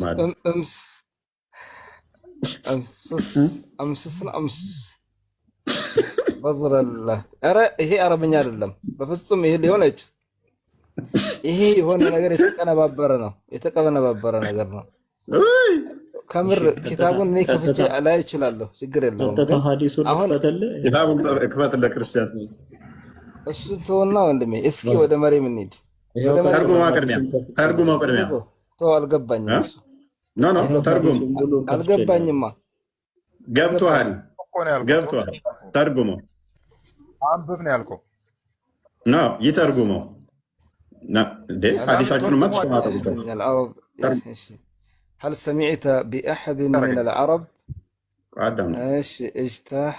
ማለት ነው። أمس بذر الله أرى هي عربية አይደለም በፍጹም ይሄ ሊሆነች ይሄ የሆነ ነገር የተቀነባበረ ነገር ነው። ከምር ኪታቡን እኔ ከፍቼ ላይ እችላለሁ፣ ችግር የለውም። አሁን ኪታቡን ክፈት ለክርስቲያን እሱ ተወና ወንድሜ፣ እስኪ ወደ መሬም እንሂድ። ተርጉመው ቅድሚያ ተው፣ አልገባኝም። እሱ ኖ ተርጉም አልገባኝማ። ገብቶሃል? ተርጉመው አንብብ ነው ያልከው። ይተርጉመው حديثاً ما من العرب. هل سمعت بأحد من العرب اجتاح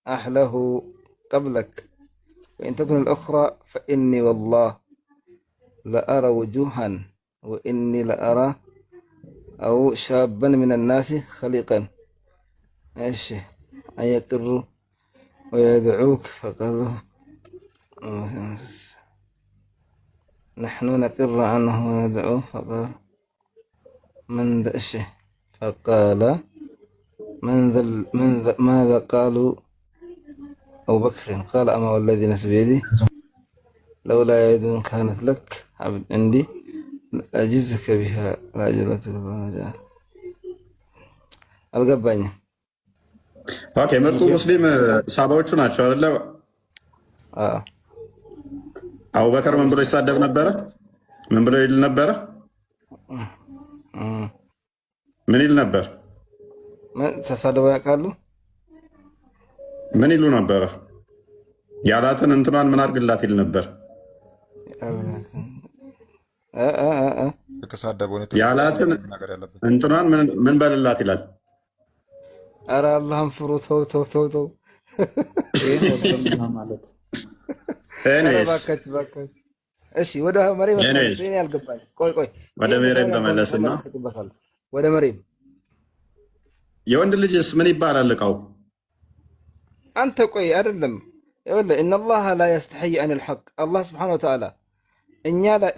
أهله قبلك، وإن تكن الأخرى فإني والله لأرى وجوها وإني لأرى أو شابا من الناس خليقا أن يقر ويدعوك فقالوا نحن نقر عنه وندعوه فقال ماذا قالوا أبو بكر؟ قال أما والذي نفسي بيدي لولا يد كانت لك عبد عندي لأجزك بها لأجلتك القباني. اوكي ምርጡ ሙስሊም ሳባዎቹ ናቸው አይደለ? አቡበከር ምን ብሎ ይሳደብ ነበረ? ምን ብሎ ይል ነበረ? ምን ይል ነበር? ተሳደበው ያውቃሉ? ምን ይሉ ነበረ? ያላትን እንትኗን ምን አድርግላት ይል ነበር? ያላትን እንትኗን ምን በልላት ይላል? ኧረ አላህን ፍሩ። ተው ማለት እሺ፣ ወደ መሬም ያልገባኝ። ቆይ ወደ መሬም ተመለስና ወደ መሬም የወንድ ልጅስ ምን ይባላል? እቃው አንተ ቆይ አይደለም። ይኸውልህ ኢነላህ ላ የስተሐይ አኒል ሐቅ። አላህ ስብሐነሁ ወተዓላ እኛ ላይ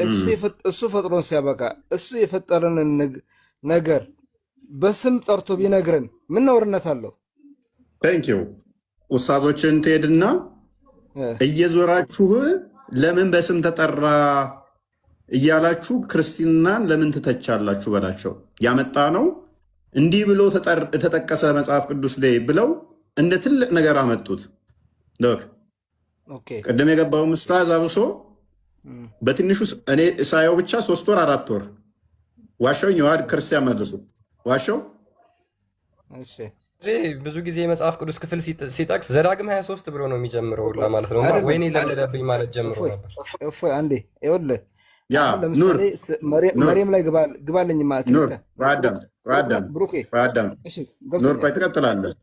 እሱ ፈጥሮን ሲያበቃ እሱ የፈጠረንን ነገር በስም ጠርቶ ቢነግረን ምን ነውርነት አለው? ቴንኪው ኡስታዞችን ትሄድና እየዞራችሁ ለምን በስም ተጠራ እያላችሁ ክርስትናን ለምን ትተቻላችሁ በላቸው። ያመጣ ነው እንዲህ ብሎ ተጠቀሰ መጽሐፍ ቅዱስ ላይ ብለው እንደ ትልቅ ነገር አመጡት። ቅድም የገባው ኡስታዝ አብሶ በትንሹ እኔ ሳየው ብቻ 3 ወር 4 ወር ዋሻው የዋድ ክርስቲያን መልሱ ዋሻው ብዙ ጊዜ የመጽሐፍ ቅዱስ ክፍል ሲጠቅስ ዘዳግም 23 ብሎ ነው የሚጀምረው ለማለት ነው። ወይኔ ለምደብኝ ማለት ጀምሮ ነበር። እፎይ አንዴ ይኸውልህ፣ ለምሳሌ መሬም ላይ ግባልኝ ማለት ነው። ኑር ቆይ ትቀጥላለህ።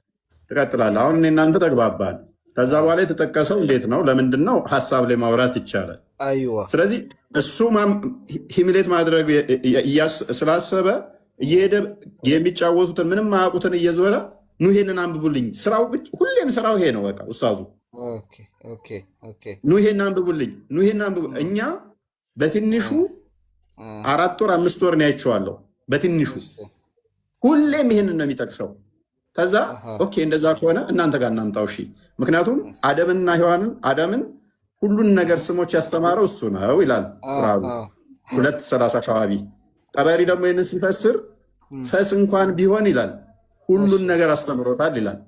አሁን እኔ እናንተ ተግባባል። ከዛ በኋላ የተጠቀሰው እንዴት ነው ለምንድን ነው ሀሳብ ላይ ማውራት ይቻላል። ስለዚህ እሱ ሂሚሌት ማድረግ ስላሰበ እየሄደ የሚጫወቱትን ምንም ማያውቁትን እየዞረ ኑ ይሄንን አንብቡልኝ። ስራው ሁሌም ስራው ይሄ ነው። በቃ ኡስታዙ ኑ ይሄን አንብቡልኝ፣ ኑ ይሄን አንብቡ። እኛ በትንሹ 4 ወር 5 ወር ነው ያይቼዋለሁ። በትንሹ ሁሌም ይሄንን ነው የሚጠቅሰው። ከዛ ኦኬ እንደዛ ከሆነ እናንተ ጋር እናምጣው። እሺ ምክንያቱም አደምና ሔዋንን አዳምን ሁሉን ነገር ስሞች ያስተማረው እሱ ነው ይላል ቁርአኑ 2:30 አካባቢ። ጠበሪ ደግሞ ይህንን ሲፈስር ፈስ እንኳን ቢሆን ይላል ሁሉን ነገር አስተምሮታል ይላል።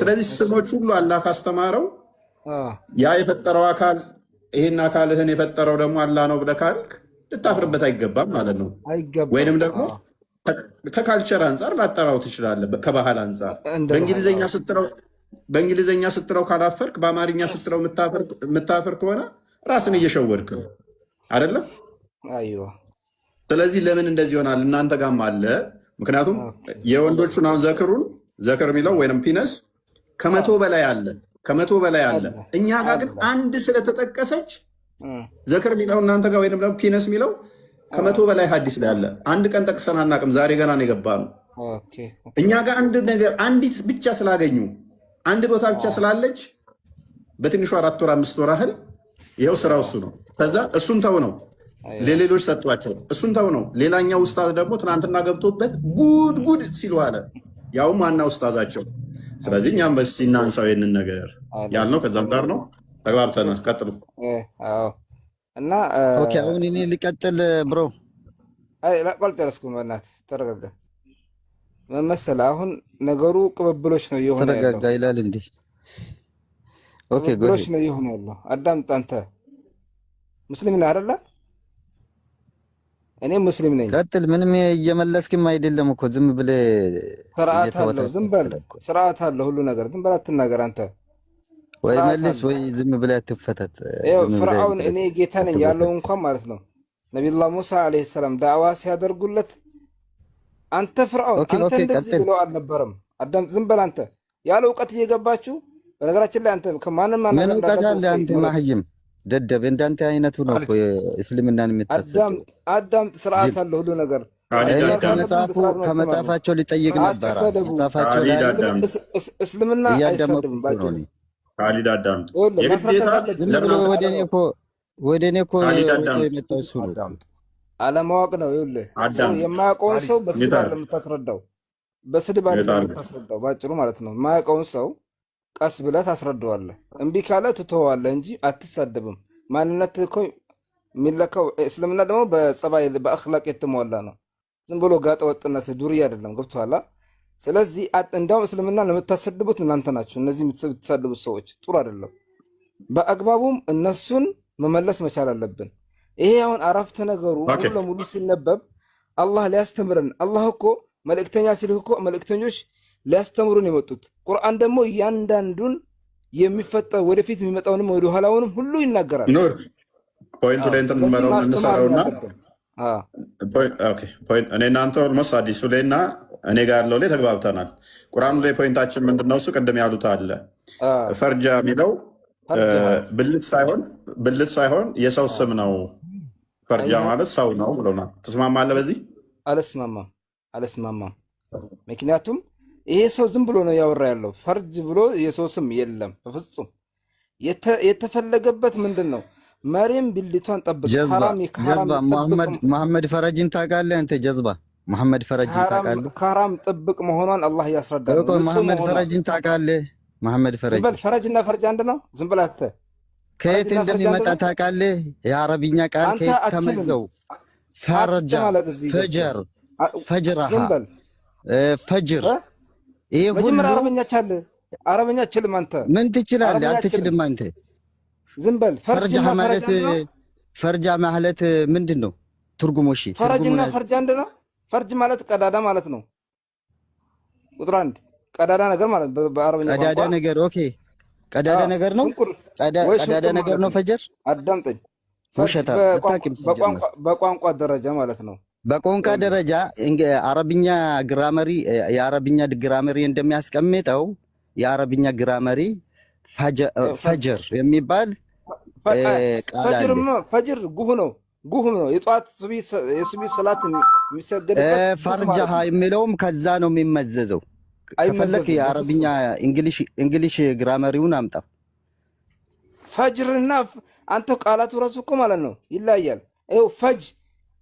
ስለዚህ ስሞች ሁሉ አላህ ካስተማረው ያ የፈጠረው አካል ይህን አካልህን የፈጠረው ደግሞ አላህ ነው ብለህ ካልክ ልታፍርበት አይገባም ማለት ነው። ወይንም ደግሞ ከካልቸር አንጻር ላጠራው ትችላለህ። ከባህል አንጻር በእንግሊዝኛ ስትለው ካላፈርክ በአማርኛ ስትለው የምታፈር ከሆነ ራስን እየሸወድክ ነው አይደለም? ስለዚህ ለምን እንደዚህ ይሆናል? እናንተ ጋርም አለ። ምክንያቱም የወንዶቹን አሁን ዘክር የሚለው ወይም ፒነስ ከ100 በላይ አለ። እኛ ጋር ግን አንድ ስለተጠቀሰች ዘክር የሚለው እናንተ ጋር ወይም ደግሞ ፒነስ የሚለው ከ100 በላይ ሀዲስ ላይ አለ። አንድ ቀን ጠቅሰን አናውቅም። ዛሬ ገና ነው የገባነው። እኛ ጋር አንድ ነገር አንዲት ብቻ ስላገኙ አንድ ቦታ ብቻ ስላለች በትንሹ 4 ወር 5 ወር ያህል ይኸው ስራው እሱ ነው። ከዛ እሱን ተው ነው ለሌሎች ሰጧቸው። እሱን ተው ነው። ሌላኛው ኡስታዝ ደግሞ ትናንትና ገብቶበት ጉድ ጉድ ሲሉ አለ፣ ያውም ዋና ኡስታዛቸው። ስለዚህ እኛም በስ እናንሳው ይሄንን ነገር ያልነው ከዛም ጋር ነው። ተግባብተናል። ቀጥሉ። እና ኦኬ፣ አሁን እኔ ልቀጥል ብሮ። አይ አልጨረስኩም። በእናትህ ተረጋጋ። ምን መሰለህ አሁን ነገሩ ቅብብሎች ነው እየሆነ ያለው። ተረጋጋ ይላል እንዴ? ኦኬ፣ ቅብብሎች ነው እየሆነ ያለው። አዳምጥ። አንተ ሙስሊም ነህ አይደለ? እኔ ሙስሊም ነኝ። ቀጥል። ምንም እየመለስክም አይደለም እኮ ዝም ብለህ ስርዓት አለው። ዝም በል፣ ስርዓት አለው ሁሉ ነገር። ዝም በል አትናገር አንተ። ወይ መልስ ወይ ዝም ብለህ አትፈተት። ፍርዓውን እኔ ጌታ ነኝ ያለው እንኳን ማለት ነው ነቢዩላህ ሙሳ ዓለይሂ ሰላም ዳዕዋ ሲያደርጉለት አንተ ፍርዓውን አንተ እንደዚህ ብለው አልነበረም። አዳምጥ። ዝም በል አንተ። ያለ እውቀት እየገባችሁ በነገራችን ላይ አንተ ከማንም ምን እውቀት አለ አንተ ማህይም ደደብ እንዳንተ አይነቱ ነው እኮ እስልምናን የምታሰጥ። አዳምጥ። ስርዓት አለ ሁሉ ነገር። ከመጽሐፋቸው ሊጠይቅ ነበር። መጽሐፋቸው ላይ እስልምና አይሰድም። ባጭሩ ካሊድ አዳምጥ። ወደ እኔ እኮ የመጣው እሱ ነው። አለማወቅ ነው። ይኸውልህ የማያውቀውን ሰው በስድብ አይደለም የምታስረዳው፣ በስድብ አይደለም የምታስረዳው። ባጭሩ ማለት ነው የማያውቀውን ሰው ቀስ ብለህ ታስረዳዋለህ። እምቢ ካለ ትተዋለህ እንጂ አትሳደብም። ማንነት እኮ የሚለካው እስልምና ደግሞ በጸባይ በአኽላቅ የተሟላ ነው። ዝም ብሎ ጋጠ ወጥነት ዱርዬ አይደለም። ገብቶሃል? ስለዚህ እንዳውም እስልምና ለምታሰድቡት እናንተ ናችሁ። እነዚህ የምትሳደቡት ሰዎች ጥሩ አይደለም። በአግባቡም እነሱን መመለስ መቻል አለብን። ይሄ አሁን አረፍተ ነገሩ ሙሉ ለሙሉ ሲነበብ አላህ ሊያስተምረን፣ አላህ እኮ መልእክተኛ ሲልክ እኮ መልእክተኞች ሊያስተምሩን የመጡት። ቁርአን ደግሞ እያንዳንዱን የሚፈጠር ወደፊት የሚመጣውንም ወደ ኋላውንም ሁሉ ይናገራል። ፖይንቱ ላይ እንትን መረው እንሰራውና እኔ እናንተ ኦልሞስት አዲሱ ላይ እና እኔ ጋር ያለው ላይ ተግባብተናል። ቁርአኑ ላይ ፖይንታችን ምንድነው? እሱ ቅድም ያሉት አለ ፈርጃ የሚለው ብልት ሳይሆን የሰው ስም ነው። ፈርጃ ማለት ሰው ነው ብለውናል። ትስማማለህ በዚህ? አልስማማም። ምክንያቱም ይሄ ሰው ዝም ብሎ ነው ያወራ ያለው። ፈርጅ ብሎ የሰው ስም የለም በፍጹም። የተፈለገበት ምንድን ነው? መሬም ብልቷን ጠብቅ። ጀዝባ መሐመድ ፈረጅን ታውቃለህ አንተ? ጀዝባ መሐመድ ፈረጅን ታውቃለህ? ከሐራም ጥብቅ መሆኗን አላህ ያስረዳል። መሐመድ ፈረጅን ታውቃለህ? መሐመድ ፈረጅ ፈረጅና ፈርጅ አንድ ነው። ዝም ብለህ አትተህ ከየት እንደሚመጣ ታውቃለህ? የአረብኛ ቃል ከየት ተመዘው ፈረጃ ፈጀር ፈጅራ ፈጅር ይሄ ሁሉ አረብኛ ቻለ። አረብኛ ችልም አንተ ምን ትችላለህ? አትችልም አንተ። ዝም በል። ፈርጃ ማለት ምንድን ነው ትርጉሙ? እሺ ፈረጅና ፈርጅ አንድ ነው። ፈርጅ ማለት ቀዳዳ ማለት ነው። ቁጥር አንድ ቀዳዳ ነገር ማለት በአረብኛ ቀዳዳ ነገር። ኦኬ ቀዳዳ ነገር ነው። ቀዳዳ ነገር ነው። ፈጀር አዳምጠኝ። በቋንቋ ደረጃ ማለት ነው። በቋንቋ ደረጃ አረብኛ ግራመሪ የአረብኛ ግራመሪ እንደሚያስቀምጠው የአረብኛ ግራመሪ ፈጅር የሚባል ፈጅር ጉህ ነው። የጠዋት የሱቢ ሰላት የሚሰገድበት። ፈርጃሃ የሚለውም ከዛ ነው የሚመዘዘው። ከፈለክ የአረብኛ እንግሊሽ ግራመሪውን አምጣ። ፈጅርና አንተ ቃላቱ ራሱ እኮ ማለት ነው ይለያያል። ይኸው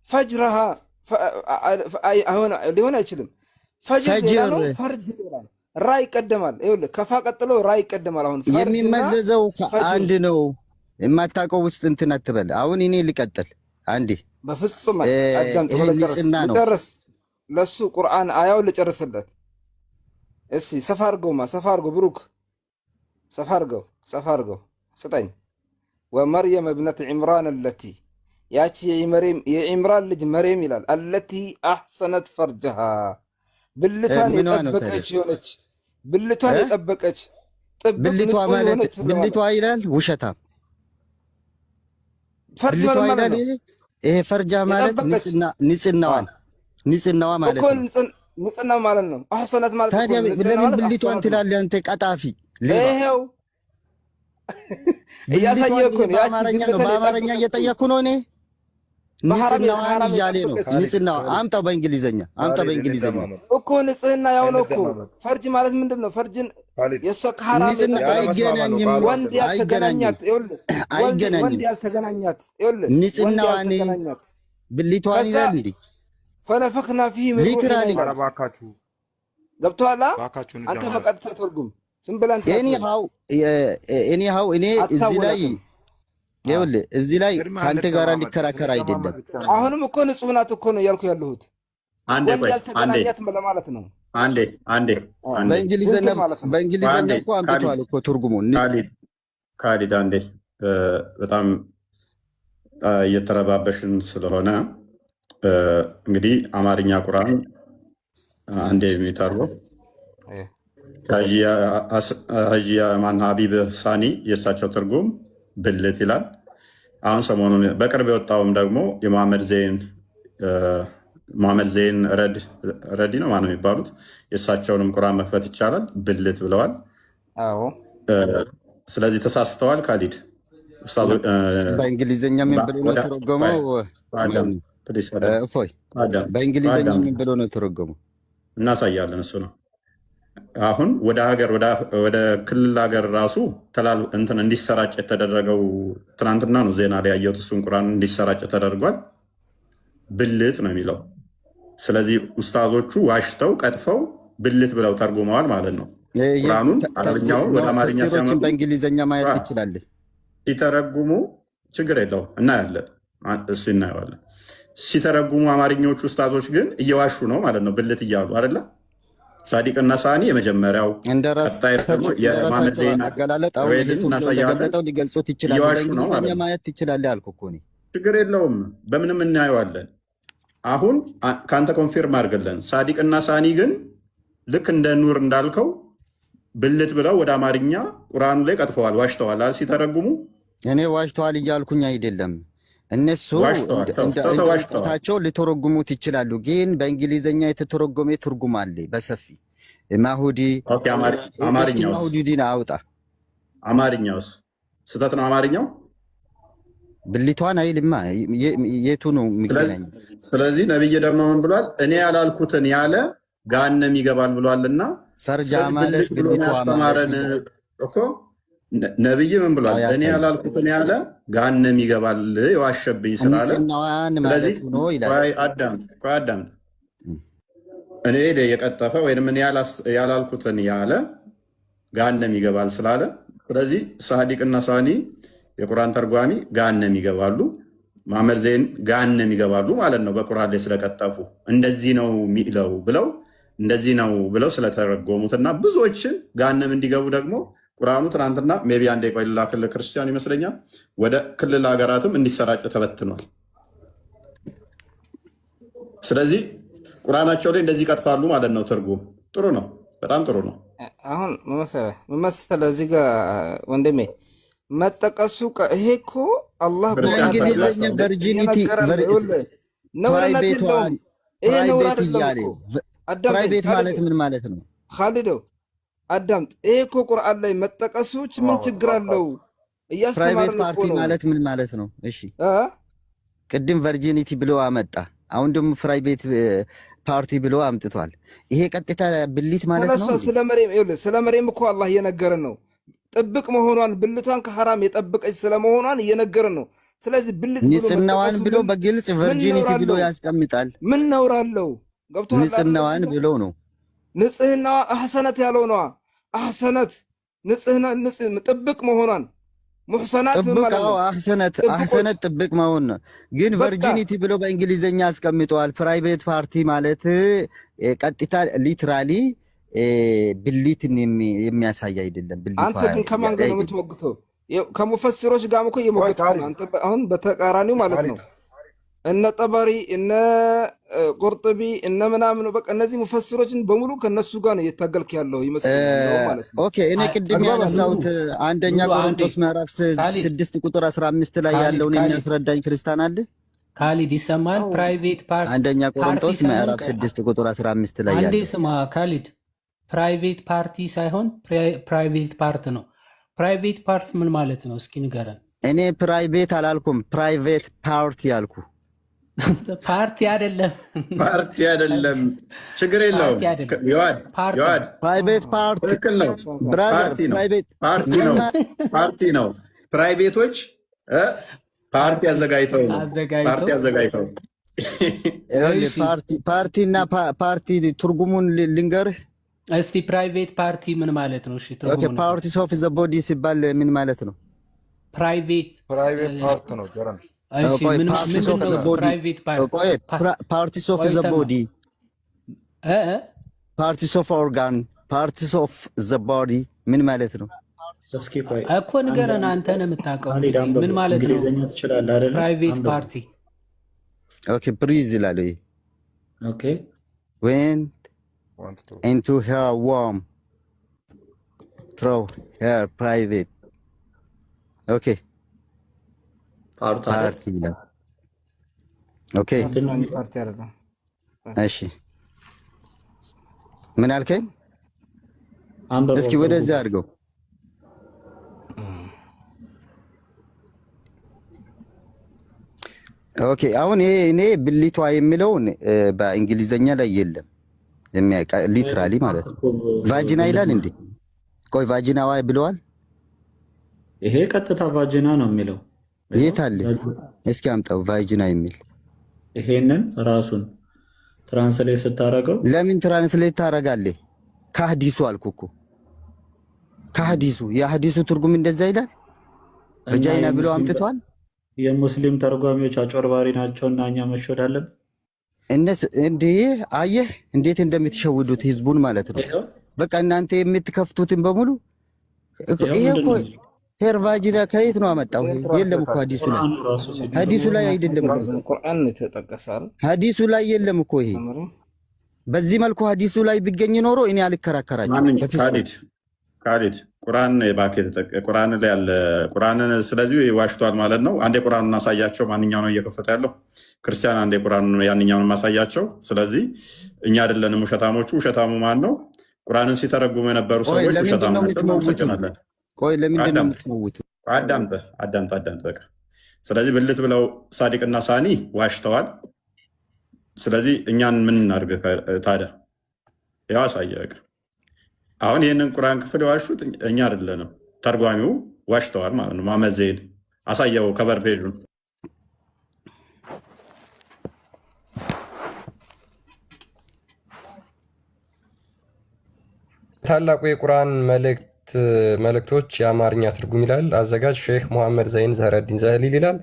ፈጅረሃ ሊሆን አይችልም። ፈጅር ፈርጅ ራ ይቀደማል። ይኸውልህ ከፋ ቀጥሎ ራ ይቀደማል። አሁን የሚመዘዘው አንድ ነው። የማታውቀው ውስጥ እንትን አትበል። አሁን እኔ ልቀጥል አንዴ። በፍጹም ጨርስ። ለሱ ቁርአን አያው ልጨርስለት። እስኪ ሰፋ አድርገው ብሩክ፣ ሰፋ አድርገው ስጠኝ። ወመርየም እብነት ዕምራን አለቲ ያቺ የዒምራን ልጅ መርየም ይላል። አለቲ አሕሰነት ፈርጀሃ ብልቷን የጠበቀች የሆነች ብልቷን የጠበቀች ብልቷ ይላል። ውሸታም ብልቷ ይላል። ይሄ ፈርጃ ማለት ንጽህናዋ ማለት ነው። ንጽህና ማለት ነው። አሕሰነት ማለት ታዲያ ለምን ብልቷን ትላለህ አንተ ቀጣፊ? ይሄው እያሳየህ እኮ ነው። በአማርኛ እየጠየቅኩ ነው እኔ። ንጽህናዋን እያሌ ነው። ንጽህናዋ አምጣው በእንግሊዘኛ እኮ። ንጽህና ያው ነው እኮ። ፈርጅ ማለት ምንድን ነው? ፈርጅን የእሷ ከሐራም አይገናኝም። ወንድ ያልተገናኛት ወንድ ያልተገናኛት ንጽህናዋን ብልቷን ይላል እንዴ? ፈነፈኽና ፊህ ምን ሊትራሊ ገብቶሃል? አንተ በቀጥታ ተርጉም ዝም ብለህ አንተ ኤኒሃው እኔ እዚህ ላይ ከአንተ ጋር ሊከራከር አይደለም። አሁንም እኮ ንጹህ ናት እኮ ነው እያልኩ ያለሁት። ወንድ ያልተገናኛት ለማለት ነው። አንዴ በእንግሊዝኛ እኮ አምጥቷል እኮ ትርጉሙን። ካሊድ አንዴ በጣም እየተረባበሽን ስለሆነ እንግዲህ አማርኛ ቁርአን አንዴ የሚተርበው ሀጂያ ማን ሀቢብ ሳኒ የእሳቸው ትርጉም ብልት ይላል። አሁን ሰሞኑን በቅርብ የወጣውም ደግሞ የመሐመድ ዘይን ረዲ ነው ማነው የሚባሉት የእሳቸውንም ቁርአን መክፈት ይቻላል ብልት ብለዋል። ስለዚህ ተሳስተዋል። ካሊድ በእንግሊዝኛ ምን ብሎ ነው ተረጎመው? እፎይ በእንግሊዝኛ ምን ብሎ ነው ተረጎመው? እናሳያለን። እሱ ነው አሁን ወደ ክልል ሀገር ራሱ እንትን እንዲሰራጭ የተደረገው ትናንትና ነው ዜና ላይ ያየሁት። እሱን ቁርአን እንዲሰራጭ ተደርጓል። ብልት ነው የሚለው። ስለዚህ ኡስታዞቹ ዋሽተው ቀጥፈው ብልት ብለው ተርጉመዋል ማለት ነው። ቁርአኑን አረብኛውን ወደ አማርኛ ሲያመጡ በእንግሊዝኛ ማየት ትችላለህ። ሲተረጉሙ ችግር የለውም እናያለን። እሱ እናየዋለን። ሲተረጉሙ አማርኛዎቹ ኡስታዞች ግን እየዋሹ ነው ማለት ነው። ብልት እያሉ አይደለ? ሳዲቅና ሳኒ የመጀመሪያው ቀጣይ ደግሞ የማመድ ዜና አገላለጥ ሊገልጹት ይችላል። በእንግሊዝኛ ማየት ትችላለህ አልኩህ እኮ እኔ። ችግር የለውም በምንም እናየዋለን። አሁን ከአንተ ኮንፊርም አድርገለን። ሳዲቅና ሳኒ ግን ልክ እንደ ኑር እንዳልከው ብልት ብለው ወደ አማርኛ ቁርአኑ ላይ ቀጥፈዋል፣ ዋሽተዋል። ሲተረጉሙ እኔ ዋሽተዋል እያልኩኝ አይደለም። እነሱ እንደታቸው ሊተረጉሙት ይችላሉ። ግን በእንግሊዝኛ የተተረጎመ ትርጉም አለ በሰፊ ማሁዲ ዲን አውጣ። አማርኛውስ ስህተት ነው። አማርኛው ብልቷን አይልማ። የቱ ነው የሚገናኝ? ስለዚህ ነብይ ደግሞ ምን ብሏል? እኔ ያላልኩትን ያለ ገሃነም ይገባል ብሏልና ፈርጃ ማለት ብልቷ ያስተማረን እኮ ነብይ ምን ብሏል? እኔ ያላልኩትን ያለ ገሃነም ይገባል የዋሸብኝ ስላለ። ስለዚህ አዳም እኔ የቀጠፈ ወይም እኔ ያላልኩትን ያለ ገሃነም ይገባል ስላለ፣ ስለዚህ ሳዲቅና ሳኒ የቁርአን ተርጓሚ ገሃነም ይገባሉ፣ መሐመድ ዘይን ገሃነም ይገባሉ ማለት ነው። በቁርአን ላይ ስለቀጠፉ እንደዚህ ነው የሚለው ብለው ስለተረጎሙትና ብዙዎችን ገሃነም እንዲገቡ ደግሞ ቁርአኑ ትናንትና ሜቢ አንዴ ቆይ ልላክልህ ክርስቲያኑ ይመስለኛል ወደ ክልል ሀገራትም እንዲሰራጭ ተበትኗል። ስለዚህ ቁርአናቸው ላይ እንደዚህ ይቀጥፋሉ ማለት ነው። ትርጉም ጥሩ ነው፣ በጣም ጥሩ ነው። አሁን መመሰለ እዚህ ጋር ወንድሜ መጠቀሱ ይሄ እኮ አላህ በእንግሊዝኛ ቨርጂኒቲ ነውርነት የለውም። ይሄ ነውር አይደለም። ፕራይቬት ማለት ምን ማለት ነው? ካሊዶ አዳምጥ። ይሄ እኮ ቁርአን ላይ መጠቀሱ ምን ችግር አለው? ፕራይቬት ፓርቲ ማለት ምን ማለት ነው? እሺ ቅድም ቨርጂኒቲ ብሎ አመጣ፣ አሁን ደግሞ ፕራይቬት ፓርቲ ብሎ አምጥቷል። ይሄ ቀጥታ ብልት ማለት ነው። ስለ መሬም እኮ አላህ እየነገረን ነው። ጥብቅ መሆኗን ብልቷን ከሐራም የጠበቀች ስለመሆኗን እየነገረን ነው። ስለዚህ ብልት ንጽህናዋን ብሎ በግልጽ ቨርጂኒቲ ብሎ ያስቀምጣል። ምን ነውር አለው? ገብቶሃል? ንጽህናዋን ብሎ ነው። ንጽህናዋ አህሰነት ያለው ነዋ። አህሰነት ጥብቅ መሆኗን ሙሕሰናት አህሰነት ጥብቅ መሆን ነው። ግን ቨርጂኒቲ ብሎ በእንግሊዝኛ አስቀምጠዋል። ፕራይቬት ፓርቲ ማለት ቀጥታ ሊትራሊ ብልትን የሚያሳይ አይደለም። አንተ ግን ከማን ጋር ነው የምትሞግተው? ከሙፈሲሮች ጋር እኮ እየሞገትኩ ነው። አንተ አሁን በተቃራኒው ማለት ነው። እነ ጠበሪ እነ ቁርጥቢ እነ ምናምን በቃ እነዚህ ሙፈሲሮችን በሙሉ ከነሱ ጋር ነው እየታገልክ ያለው ይመስላል ማለት ነው። ኦኬ እኔ ቅድም ያነሳሁት አንደኛ ቆሮንቶስ ምዕራፍ 6 ቁጥር 15 ላይ ያለውን የሚያስረዳኝ ክርስቲያን አለ? ካሊድ ይሰማል? ፕራይቬት ፓርቲ አንደኛ ቆሮንቶስ ምዕራፍ 6 ቁጥር 15 ላይ ያለው አንዴ ስማ ካሊድ፣ ፕራይቬት ፓርቲ ሳይሆን ፕራይቬት ፓርት ነው። ፕራይቬት ፓርት ምን ማለት ነው? እስኪ ንገረን። እኔ ፕራይቬት አላልኩም፣ ፕራይቬት ፓርቲ ያልኩ። ፓርቲ አይደለም፣ ፓርቲ አይደለም። ችግር የለውም። ይዋድ ፕራይቬት ፓርቲ ትክክል ነው። ብራዘር፣ ፓርቲ ነው። ፕራይቬት ፓርቲ ነው። ፓርቲ ነው። ፕራይቬቶች ፓርቲ አዘጋጅተው ነው። ፓርቲ አዘጋጅተው ፓርቲ እና ፓርቲ ትርጉሙን ልንገርህ እስቲ። ፕራይቬት ፓርቲ ምን ማለት ነው? እሺ ትርጉሙ ፓርቲስ ኦፍ ዘ ቦዲ ሲባል ምን ማለት ነው? ፕራይቬት ፓርት ነው ጀረን። እሺ ምን ነው ፕራይቬት ፓርቲስ ኦፍ ዘ ቦዲ፣ ፓርቲስ ኦፍ ኦርጋን፣ ፓርቲስ ኦፍ ዘ ቦዲ ምን ማለት ነው? እስኪ ቆይ እኮ ንገረን፣ አንተ ነህ የምታውቀው ምን ማለት ነው? እንግሊዘኛ ትችላለህ አይደል? ፕራይቬት ፓርቲ ኦኬ ብሪዝ ይላል። ኦኬ went into her womb through her private okay ፓርቲ ይላል። ኦኬ እሺ ምን አልከኝ? እስኪ ወደዛ አድርገው። ኦኬ አሁን ይሄ እኔ ብልቷ የሚለውን በእንግሊዘኛ ላይ የለም የሚያውቃ ሊትራሊ ማለት ነው። ቫጂና ይላል እንዴ? ቆይ ቫጂናዋ ብለዋል። ይሄ ቀጥታ ቫጂና ነው የሚለው። የት አለ? እስኪ አምጣው ቫጂና የሚል። ይሄንን ራሱን ትራንስሌት ስታረገው ለምን ትራንስሌት ታረጋለህ? ከሐዲሱ አልኩ እኮ ከሐዲሱ የሐዲሱ ትርጉም እንደዛ ይላል። ቫጂና ብሎ አምጥቷል። የሙስሊም ተርጓሚዎች አጭበርባሪ ናቸውና እኛ መሸወድ አለብን። እንዴ አየህ እንዴት እንደምትሸውዱት ህዝቡን ማለት ነው። በቃ እናንተ የምትከፍቱትን በሙሉ ይሄ እኮ ሄር ቫጂና ከየት ነው አመጣው? የለም እኮ ሐዲሱ ላይ አይደለም። ቁርአን ተጠቀሳል። ሐዲሱ ላይ የለም እኮ ይሄ። በዚህ መልኩ ሐዲሱ ላይ ቢገኝ ኖሮ እኔ አልከራከራችሁም። ካሊድ ቁርአን ቁርአን ላይ ያለ ቁርአንን ስለዚህ ዋሽቷል ማለት ነው። አንዴ ቁርአኑን እናሳያቸው። ማንኛው ነው እየከፈተ ያለው? ክርስቲያን አንዴ ቁርአኑን ያንኛውን ማሳያቸው። ስለዚህ እኛ አይደለንም ውሸታሞቹ። ውሸታሙ ማን ነው? ቁርአንን ሲተረጉሙ የነበሩ ሰዎች ውሸታም ናቸው። ቆይ ለምንድን ነው የምትመውቱ? አዳምጥ በቃ። ስለዚህ ብልት ብለው ሳዲቅና ሳኒ ዋሽተዋል። ስለዚህ እኛን ምን እናድርግ ታዲያ? ያው አሳየ በቃ። አሁን ይህንን ቁርአን ክፍል የዋሹት እኛ አይደለንም፣ ተርጓሚው ዋሽተዋል ማለት ነው። መሐመድ ዘይድ አሳየው ከቨር ፔጁን። ታላቁ የቁርአን መልእክቶች የአማርኛ ትርጉም ይላል። አዘጋጅ ሼህ ሙሐመድ ዘይን ዘህረዲን ዘህሊል ይላል።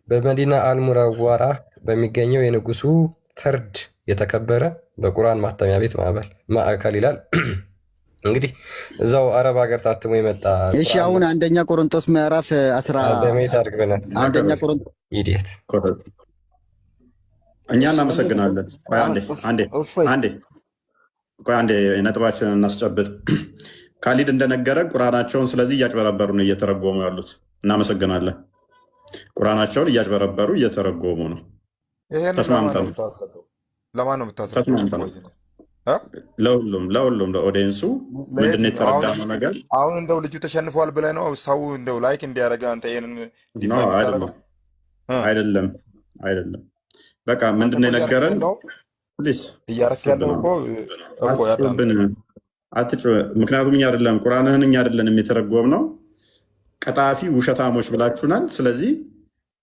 በመዲና አልሙነወራ በሚገኘው የንጉሱ ፈርድ የተከበረ በቁርአን ማተሚያ ቤት ማዕከል ይላል። እንግዲህ እዛው አረብ ሀገር ታትሞ የመጣ እሺ። አሁን አንደኛ ቆሮንቶስ ምዕራፍ 10 አንደኛ ቆሮንቶስ ኢዲየት እኛ እናመሰግናለን። አንዴ ነጥባችንን እናስጨብጥ። ካሊድ እንደነገረ ቁርአናቸውን ስለዚህ እያጭበረበሩ ነው እየተረጎሙ ያሉት። እናመሰግናለን። ቁርአናቸውን እያጭበረበሩ እየተረጎሙ ነው። ተስማምተን ለማን ነው የምታስረዳው? ለሁሉም ለኦዲየንሱ ምንድን ነው የተረዳነው ነገር? አሁን እንደው ልጁ ተሸንፏል ብለህ ነው ሰው እንደው ላይክ እንዲያደርግ አንተ ይሄንን አይደለም። በቃ ምንድን ነው የነገረን? ፕሊዝ እያረክ ያለው እኮ ምክንያቱም እኛ አይደለም ቁርአንህን እኛ አይደለም የተረጎም ነው። ቀጣፊ ውሸታሞች ብላችሁናል። ስለዚህ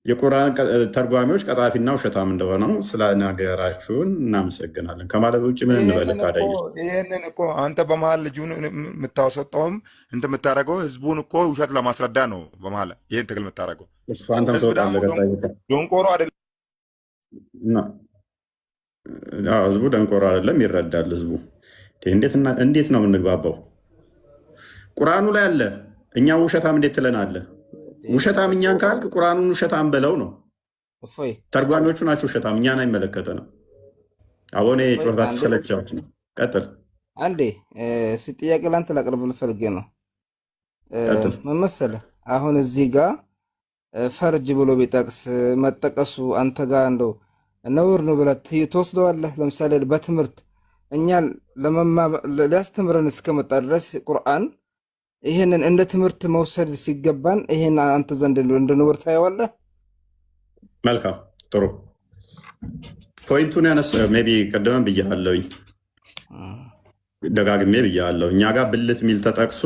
የቁርአን ተርጓሚዎች ቀጣፊና ውሸታም እንደሆነው ስለነገራችሁን እናመሰግናለን ከማለት ውጭ ምን እንበል? ታዲያ ይህንን እኮ አንተ በመሀል ልጁን የምታወሰጠውም እንትን የምታደርገው ህዝቡን እኮ ውሸት ለማስረዳ ነው። በመሀል ይህን ትግል የምታደርገው ደንቆሮ አይደለም። ህዝቡ ደንቆሮ አይደለም፣ ይረዳል ህዝቡ። እንዴት ነው የምንግባባው? ቁርአኑ ላይ አለ፣ እኛ ውሸታም እንዴት ትለናለህ? ውሸታም እኛን ካልክ ቁርአኑን ውሸታም በለው ነው። ተርጓሚዎቹ ናቸው ውሸታም፣ እኛን አይመለከተንም። አሁን ጩኸታችሁ ሰለቻዎች ነው። ቀጥል። አንዴ ጥያቄ ላንተ ላቅርብልህ ፈልጌ ነው። ምን መሰለህ አሁን እዚህ ጋር ፈርጅ ብሎ ቢጠቅስ መጠቀሱ አንተ ጋር እንደው ነውር ነው ብለህ ትወስደዋለህ? ለምሳሌ በትምህርት እኛ ሊያስተምረን እስከመጣ ድረስ ቁርአን ይህንን እንደ ትምህርት መውሰድ ሲገባን ይህን አንተ ዘንድ እንደ ነውር ታየዋለህ? መልካም ጥሩ። ፖይንቱን ያነሳ ሜይ ቢ ቀደም ብያለሁኝ፣ ደጋግሜ ብያለሁ። እኛ ጋር ብልት ሚል ተጠቅሶ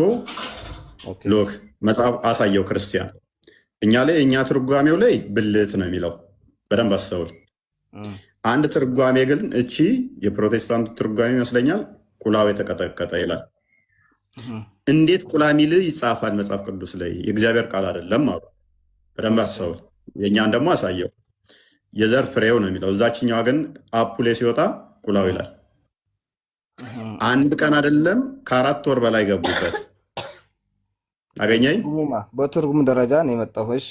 ሎክ መጽሐፍ አሳየው ክርስቲያን። እኛ ላይ እኛ ትርጓሜው ላይ ብልት ነው የሚለው፣ በደንብ አስተውል። አንድ ትርጓሜ ግን እቺ የፕሮቴስታንቱ ትርጓሜ ይመስለኛል ቁላው የተቀጠቀጠ ይላል። እንዴት ቁላ ሚል ይጻፋል መጽሐፍ ቅዱስ ላይ? የእግዚአብሔር ቃል አይደለም አሉ። በደንብ አስተውል። የእኛን ደግሞ አሳየው የዘር ፍሬው ነው የሚለው። እዛችኛዋ ግን አፑ ላይ ሲወጣ ቁላው ይላል። አንድ ቀን አይደለም ከ4 ወር በላይ ገቡበት። አገኘኝ። በትርጉም ደረጃ ነው የመጣው። እሺ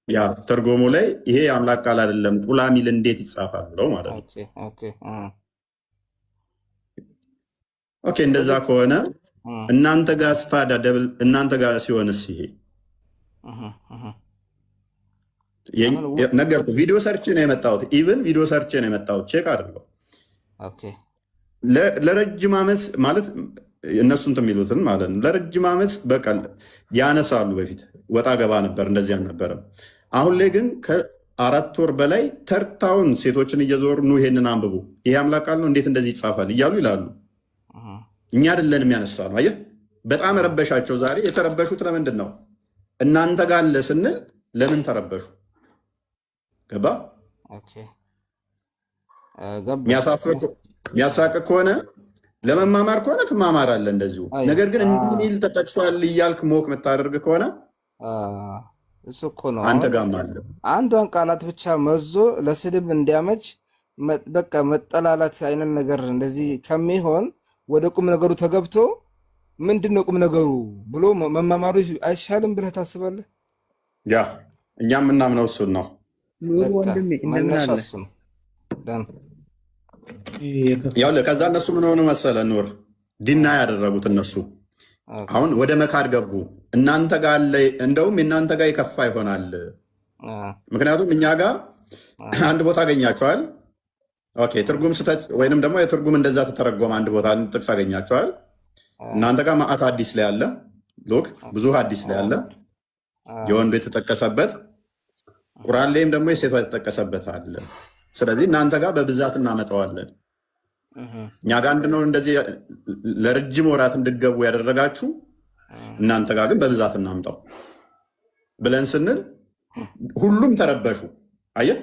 ያ ትርጉሙ ላይ ይሄ የአምላክ ቃል አይደለም ቁላ ሚል እንዴት ይጻፋል ብለው ማለት ነው። ኦኬ እንደዛ ከሆነ እናንተ ጋር ስታዳ ደብል እናንተ ጋር ሲሆንስ ይሄ ነገር ቪዲዮ ሰርች ነው የመጣሁት። ኢቭን ቪዲዮ ሰርች ነው የመጣሁት። ቼክ አድርገው። ለረጅም ዓመት ማለት እነሱ እንትን የሚሉትን ማለት ነው። ለረጅም ዓመት በቃ ያነሳሉ። በፊት ወጣ ገባ ነበር፣ እንደዚህ አልነበረም። አሁን ላይ ግን ከ4 ወር በላይ ተርታውን ሴቶችን እየዞሩ ኑ ይሄንን አንብቡ፣ ይሄ አምላክ ቃል ነው፣ እንዴት እንደዚህ ይጻፋል እያሉ ይላሉ። እኛ አይደለንም ያነሳ ነው። አየህ፣ በጣም ረበሻቸው። ዛሬ የተረበሹት ለምንድን ነው? እናንተ ጋር አለ ስንል ለምን ተረበሹ? ገባ? የሚያሳቅቅ ከሆነ ለመማማር ከሆነ ትማማራለህ እንደዚሁ። ነገር ግን እንዲህ ሚል ተጠቅሷል እያልክ ሞክ የምታደርግ ከሆነ እሱ እኮ ነው አንተ ጋርም አለ። አንዷን ቃላት ብቻ መዞ ለስድብ እንዲያመች በቃ መጠላላት አይነት ነገር እንደዚህ ከሚሆን ወደ ቁም ነገሩ ተገብቶ ምንድን ነው ቁም ነገሩ ብሎ መማማሩ አይሻልም ብለህ ታስባለህ? ያ እኛ የምናምነው እሱን ነው። ያው ከዛ እነሱ ምን ሆኑ መሰለ ኑር ዲና ያደረጉት እነሱ አሁን ወደ መካድ ገቡ። እናንተ ጋር አለ፣ እንደውም እናንተ ጋር የከፋ ይሆናል። ምክንያቱም እኛ ጋር አንድ ቦታ አገኛቸዋል። ኦኬ ትርጉም ስተት ወይንም ደግሞ የትርጉም እንደዛ ተተረጎመ አንድ ቦታ ጥቅስ አገኛቸዋል። እናንተ ጋር ማአት ሐዲስ ላይ አለ። ሎክ ብዙ ሐዲስ ላይ አለ የወንዱ የተጠቀሰበት፣ ቁርአን ላይም ደግሞ የሴቷ የተጠቀሰበት አለ። ስለዚህ እናንተ ጋር በብዛት እናመጣዋለን። እኛ ጋር አንድ ነው እንደዚህ ለረጅም ወራት እንድገቡ ያደረጋችሁ፣ እናንተ ጋር ግን በብዛት እናምጣው ብለን ስንል ሁሉም ተረበሹ። አየህ፣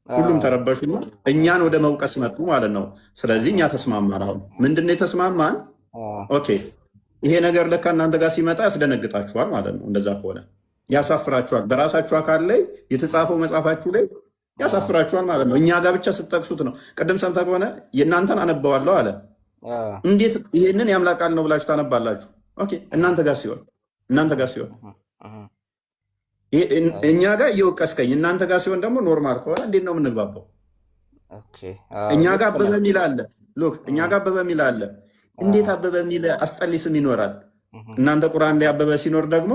ሁሉም ተረበሹና እኛን ወደ መውቀስ መጡ ማለት ነው። ስለዚህ እኛ ተስማማን። አሁን ምንድነው የተስማማን? ኦኬ ይሄ ነገር ለካ እናንተ ጋር ሲመጣ ያስደነግጣችኋል ማለት ነው። እንደዛ ከሆነ ያሳፍራችኋል። በራሳችሁ አካል ላይ የተጻፈው መጽሐፋችሁ ላይ ያሳፍራችኋል ማለት ነው። እኛ ጋር ብቻ ስትጠቅሱት ነው። ቅድም ሰምተህ ከሆነ የእናንተን አነባዋለሁ አለ። እንዴት ይሄንን የአምላክ ቃል ነው ብላችሁ ታነባላችሁ? ኦኬ እናንተ ጋር ሲሆን እኛ ጋር እየወቀስከኝ፣ እናንተ ጋር ሲሆን ደግሞ ኖርማል ከሆነ እንዴት ነው የምንግባባው? እኛ ጋር አበበ የሚል አለ። ሎክ እኛ ጋር አበበ የሚል አለ። እንዴት አበበ የሚል አስጠሊ ስም ይኖራል? እናንተ ቁርአን ላይ አበበ ሲኖር ደግሞ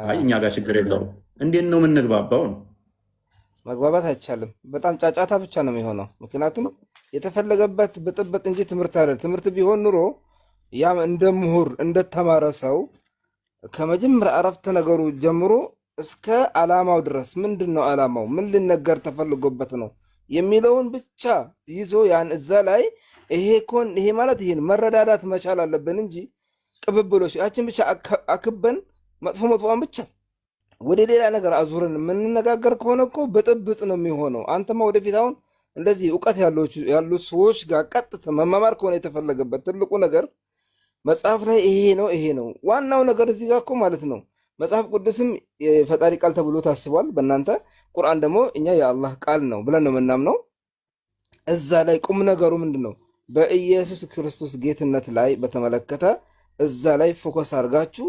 አይ እኛ ጋር ችግር የለውም። እንዴት ነው የምንግባባው ነው? መግባባት አይቻልም። በጣም ጫጫታ ብቻ ነው የሚሆነው። ምክንያቱም የተፈለገበት ብጥብጥ እንጂ ትምህርት አይደል። ትምህርት ቢሆን ኑሮ ያም እንደ ምሁር እንደተማረ ሰው ከመጀመሪያ አረፍተ ነገሩ ጀምሮ እስከ ዓላማው ድረስ ምንድን ነው ዓላማው፣ ምን ልነገር ተፈልጎበት ነው የሚለውን ብቻ ይዞ ያን እዛ ላይ ይሄ ማለት ይሄን መረዳዳት መቻል አለብን እንጂ ቅብብሎች ያችን ብቻ አክበን መጥፎን ብቻ ወደ ሌላ ነገር አዙረን የምንነጋገር ከሆነ እኮ ብጥብጥ ነው የሚሆነው። አንተማ ወደፊት አሁን እንደዚህ እውቀት ያሉት ሰዎች ጋር ቀጥታ መማማር ከሆነ የተፈለገበት ትልቁ ነገር መጽሐፍ ላይ ይሄ ነው ዋናው ነገር እዚህ ጋር እኮ ማለት ነው። መጽሐፍ ቅዱስም የፈጣሪ ቃል ተብሎ ታስቧል በእናንተ። ቁርአን ደግሞ እኛ የአላህ ቃል ነው ብለን ነው የምናምነው። እዛ ላይ ቁም ነገሩ ምንድን ነው? በኢየሱስ ክርስቶስ ጌትነት ላይ በተመለከተ እዛ ላይ ፎከስ አድርጋችሁ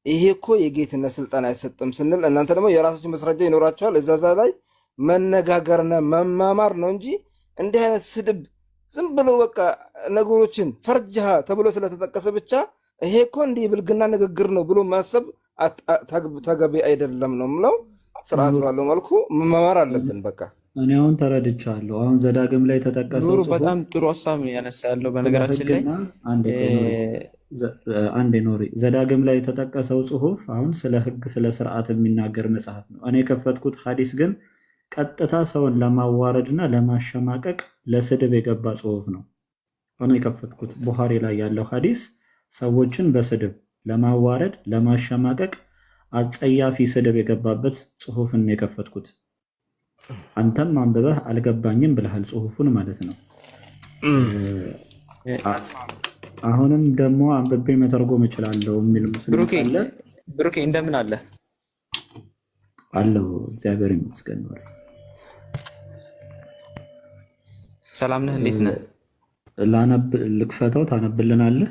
ይሄ እኮ የጌትነት ስልጣን አይሰጥም ስንል እናንተ ደግሞ የራሳችሁ መስረጃ ይኖራችኋል። እዛዛ ላይ መነጋገርና መማማር ነው እንጂ እንዲህ አይነት ስድብ ዝም ብሎ በቃ ነገሮችን ፈርጅሃ ተብሎ ስለተጠቀሰ ብቻ ይሄ እኮ እንዲህ ብልግና ንግግር ነው ብሎ ማሰብ ተገቢ አይደለም ነው የምለው። ስርዓት ባለው መልኩ መማማር አለብን። በቃ እኔ አሁን ተረድቻለሁ። አሁን ዘዳግም ላይ ተጠቀሰው በጣም ጥሩ ሀሳብ ነው ያነሳ ያለው። በነገራችን ላይ አንድ ኖሪ ዘዳግም ላይ የተጠቀሰው ጽሁፍ አሁን ስለ ህግ ስለ ስርዓት የሚናገር መጽሐፍ ነው። እኔ የከፈትኩት ሐዲስ ግን ቀጥታ ሰውን ለማዋረድና ለማሸማቀቅ ለስድብ የገባ ጽሁፍ ነው። አሁን የከፈትኩት ቡኻሪ ላይ ያለው ሐዲስ ሰዎችን በስድብ ለማዋረድ ለማሸማቀቅ አጸያፊ ስድብ የገባበት ጽሁፍን የከፈትኩት። አንተም አንብበህ አልገባኝም ብለሃል ጽሁፉን ማለት ነው። አሁንም ደግሞ አንብቤ መተርጎም እችላለሁ የሚል ሙስሊም ካለ ብሩኬ እንደምን አለ አለው። እግዚአብሔር ይመስገን። ሰላም ነህ? እንዴት ነህ? ልክፈተው ታነብልናለህ?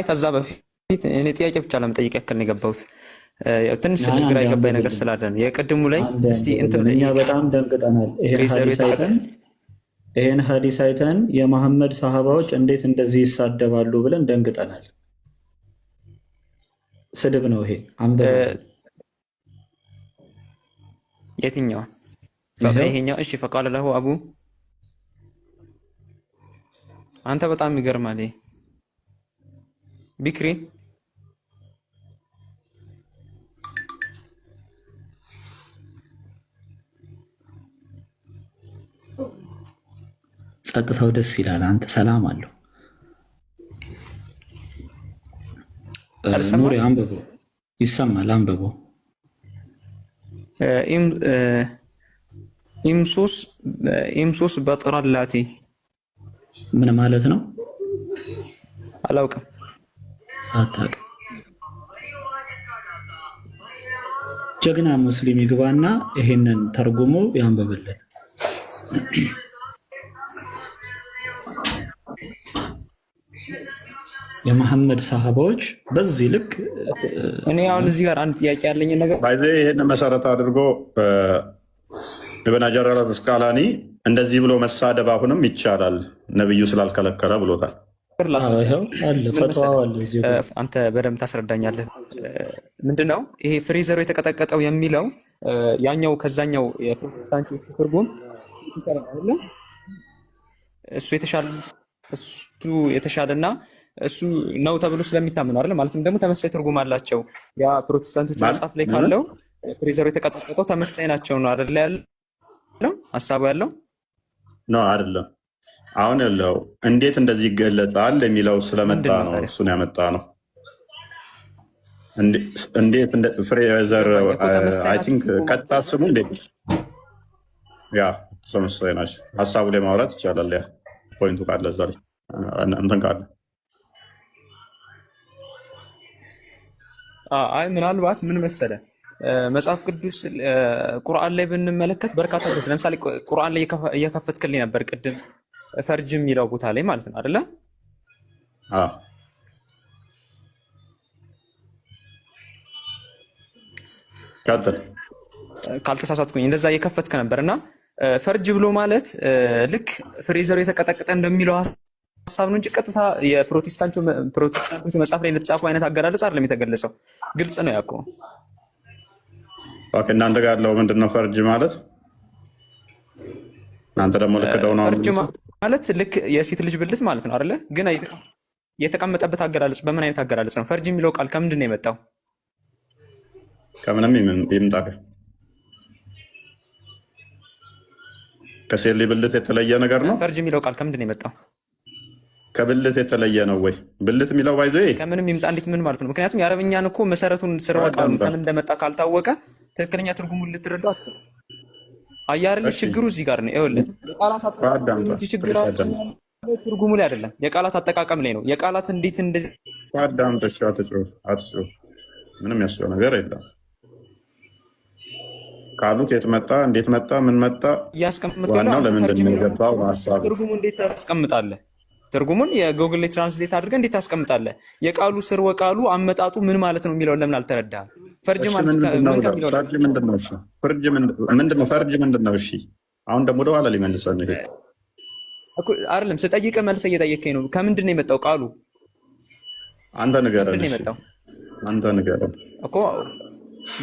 ከዛ በፊት እኔ ጥያቄ ብቻ ለመጠየቅ ያክል ነው የገባሁት። ትንሽ ግራ የገባኝ ነገር ስላለ ነው። የቅድሙ ላይ እስቲ እኛ በጣም ደንግጠናል። ይሄን ሐዲስ አይተን የመሐመድ ሰሃባዎች እንዴት እንደዚህ ይሳደባሉ ብለን ደንግጠናል። ስድብ ነው ይሄ። የትኛው ይሄኛው? እሺ ፈቃለ ለሁ አቡ አንተ በጣም ይገርማል። ቢክሪ ጸጥታው ደስ ይላል። አንተ ሰላም አለው። ኑሪ አንብቦ ይሰማል። አንብቦ ኢምሱስ በጥራላቲ ምን ማለት ነው? አላውቅም። አታውቅም? ጀግና ሙስሊም ይግባና ይሄንን ተርጉሞ ያንብብልን። የመሐመድ ሰሃባዎች በዚህ ልክ እኔ አሁን እዚህ ጋር አንድ ጥያቄ ያለኝ ነገር ባይዘ ይሄን መሰረት አድርጎ ኢብን ሐጀር አል-አስቀላኒ እንደዚህ ብሎ መሳደብ አሁንም ይቻላል ነብዩ ስላልከለከለ ብሎታል። አንተ በደንብ ታስረዳኛለህ። ምንድነው ይሄ ፍሪዘሩ የተቀጠቀጠው የሚለው ያኛው ከዛኛው የፕሮቴስታንቶች ትርጉም እሱ የተሻለና እሱ ነው ተብሎ ስለሚታመኑ አይደል? ማለትም ደግሞ ተመሳሳይ ትርጉም አላቸው። ያ ፕሮቴስታንቶች መጽሐፍ ላይ ካለው ፍሪዘሩ የተቀጠቀጠው ተመሳሳይ ናቸው ነው አይደል? ያለው ሐሳቡ ያለው ነው አይደለም? አሁን ያለው እንዴት እንደዚህ ይገለጻል የሚለው ስለመጣ ነው እሱን ያመጣ ነው። እንዴት እንደ ፍሬዘር አይ ቲንክ ቀጥታ ስሙ እንዴት ያ ተመሳሳይ ናቸው። ሐሳቡ ላይ ማውራት ይቻላል። ያ ፖይንቱ ካለ እዛ ላይ እንትን ካለ አይ ምናልባት ምን መሰለ መጽሐፍ ቅዱስ ቁርአን ላይ ብንመለከት በርካታ ቦታ ለምሳሌ ቁርአን ላይ እየከፈትክልኝ ነበር ቅድም ፈርጅ የሚለው ቦታ ላይ ማለት ነው አይደለ? አዎ ካልተሳሳትኩኝ እንደዛ እየከፈትክ ነበርና ፈርጅ ብሎ ማለት ልክ ፍሬዘሩ የተቀጠቀጠ እንደሚለው ሀሳብ ነው እንጂ ቀጥታ የፕሮቴስታንቶች መጽሐፍ ላይ እንደተጻፉ አይነት አገላለጽ አይደለም የተገለጸው። ግልጽ ነው ያኮ። ኦኬ እናንተ ጋር ያለው ምንድነው ፈርጅ ማለት? እናንተ ደግሞ ልክ ደውና ፈርጅ ማለት ልክ የሴት ልጅ ብልት ማለት ነው አይደለ? ግን የተቀመጠበት አገላለጽ በምን አይነት አገላለጽ ነው? ፈርጅ የሚለው ቃል ከምንድን ነው የመጣው? ከምንም ይምጣ ከሴት ልጅ ብልት የተለየ ነገር ነው። ፈርጅ የሚለው ቃል ከምንድን ነው የመጣው? ከብልት የተለየ ነው ወይ? ብልት የሚለው ባይዘ ከምንም ይምጣ እንዴት ምን ማለት ነው? ምክንያቱም የአረብኛን እኮ መሰረቱን ስርወ ቃሉን ከምን እንደመጣ ካልታወቀ ትክክለኛ ትርጉሙን ልትረዳው አትችልም። አያርል ችግሩ እዚህ ጋር ነው። ይኸውልህ የቃላት አጠቃቀም እንጂ ችግራችን ትርጉሙ ላይ አይደለም፣ የቃላት አጠቃቀም ላይ ነው። የቃላት እንዴት እንደዚህ አዳምጠሽ አትጩህ። ምንም ያስለው ነገር የለም። ቃሉ ከየት መጣ፣ እንዴት መጣ፣ ምን መጣ ዋናው ለምንድን ነው የገባው ሀሳብ። ትርጉሙ እንዴት ታስቀምጣለህ? ትርጉሙን የጉግል ላይ ትራንስሌት አድርገህ እንዴት ታስቀምጣለህ? የቃሉ ስርወ ቃሉ አመጣጡ ምን ማለት ነው የሚለውን ለምን አልተረዳህም? ፈርጅ ማለት ምን ከሚለው ፈርጅ ምንድን ነው? እሺ ፈርጅ ምንድን ነው? እሺ አሁን ደግሞ ወደኋላ ሊመልሰን ይሄ አይደለም ስጠይቅህ መልሰህ እየጠየቀኝ ነው። ከምንድን ነው የመጣው ቃሉ? አንተ ንገረን። ምንድን ነው የመጣው? አንተ ንገረን እኮ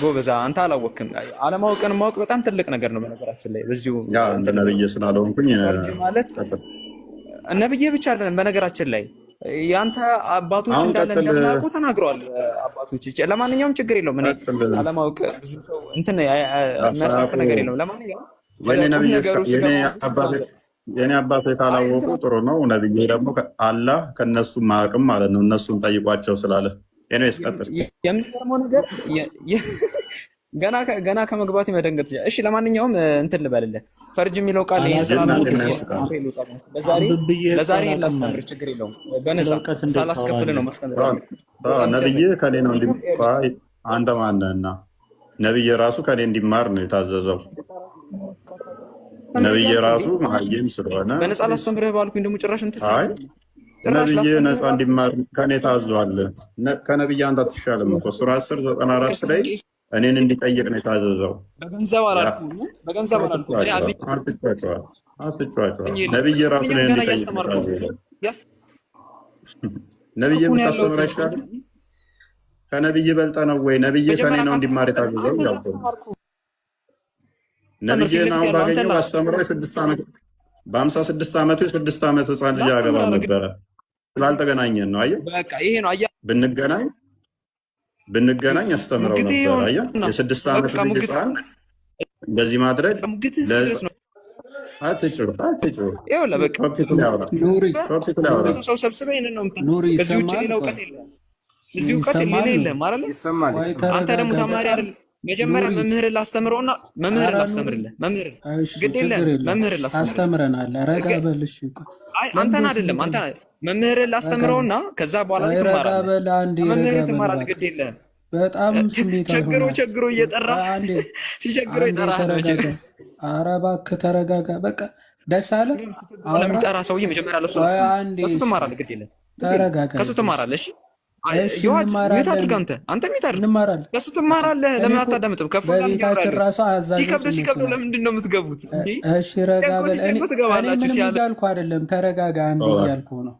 ጎበዛ፣ አንተ አላወቅም። አለማወቅን ማወቅ በጣም ትልቅ ነገር ነው። በነገራችን ላይ በዚሁ እንደ ነብይ ስላልሆንኩኝ ፈርጅ ማለት ነብይ ብቻ አይደለም። በነገራችን ላይ ያንተ አባቶች አሁን እንዳለ ቀጥል እንደማያውቁ ተናግረዋል አባቶች። ለማንኛውም ችግር የለውም። እኔ ቀጥል። አለማወቅ ብዙ ሰው እንትን የሚያሳፍር ሰዓቱ ነገር የለውም። ለማንኛውም ወደ የኔ ቁም ነብይ ነገሩ ስገባ የኔ አባቶች ካላወቁ ጥሩ ነው። ነብይ ደግሞ አላህ ከነሱም ማቅም ማለት ነው። እነሱን ጠይቋቸው ስላለ ኤኒዌይስ ቀጥል። የሚገርመው ነገር ገና ከመግባት መደንገጥ። እሺ ለማንኛውም እንትን ልበልልህ፣ ፈርጅ የሚለው ቃል ይሄን ስላላወቅ ለዛሬ ላስተምር፣ ችግር የለውም። በነፃ ሳላስከፍል ነው ማስተምር። ነብይ ከኔ ነው እንዲማር። አንተ ማነህና? ነብይ ራሱ ከኔ እንዲማር ነው የታዘዘው። ነብይ ራሱ መሀይም ስለሆነ በነፃ ላስተምርህ ባልኩኝ ደግሞ ጭራሽ እንትን ነብይ ነፃ እንዲማር ከኔ ታዟል። ከነብይ አንተ አትሻልም እኮ ሱራ 10:94 ላይ እኔን እንዲጠይቅ ነው የታዘዘው። በገንዘብ አላልኩም። ነብይ ራሱ ነው እንዲጠይቅ ነው። ነብይ የምታስተምር አይሻልም? ከነብይ በልጠ ነው ወይ? ነብይ ከኔ ነው እንዲማር የታዘዘው። ያው ነብይን አሁን ባገኘው አስተምረው 6 ዓመት በ56 ዓመቱ የ6 ዓመት ህፃን ልጅ አገባ ነበረ። ስላልተገናኘን ነው። አየህ በቃ ይሄ ነው። ብንገናኝ አስተምረው ነበር። አየህ የ6 ዓመት ልጅ ህፃን እንደዚህ ማድረግ አትጭሩ። ይኸውልህ በቃ ሰው ሰብስበህ ይሄንን ነው የምታደርገው። ከዚህ ውጭ ሌላ እውቀት የለም። እዚህ እውቀት ሌላ የለም አይደል? አንተ ደግሞ ተማሪ አይደል? መጀመሪያ መምህርን ላስተምረውና መምህርን ላስተምርልህ። መምህርን ግድ የለም መምህርን አስተምረናል። ረጋ በልሽ። አይ አንተን አይደለም አንተ መምህርን ላስተምረውና ከዛ በኋላ ትማራለህ። መምህርን ትማራለህ። ግድ የለም በጣም ስሜት ቸግሮ እየጠራ ሲቸግሮ ይጠራ። ኧረ እባክህ ተረጋጋ። በቃ ደስ አለ። አሁን የሚጠራ ሰውዬ መጀመሪያ ለሱ ትማራለህ። ግድ የለም ተረጋጋ። ከሱ ትማራለህ። እሺ ሚት አድርግ። አንተ ሚት አድርግ። ከሱ ትማራለህ። ለምን አታዳምጥም? በቤታችን ራሱ ሲከብድ ለምንድን ነው የምትገቡት? እሺ ረጋ በል። እኔ ምንም እያልኩ አይደለም። ተረጋጋ። አንድ እያልኩ ነው።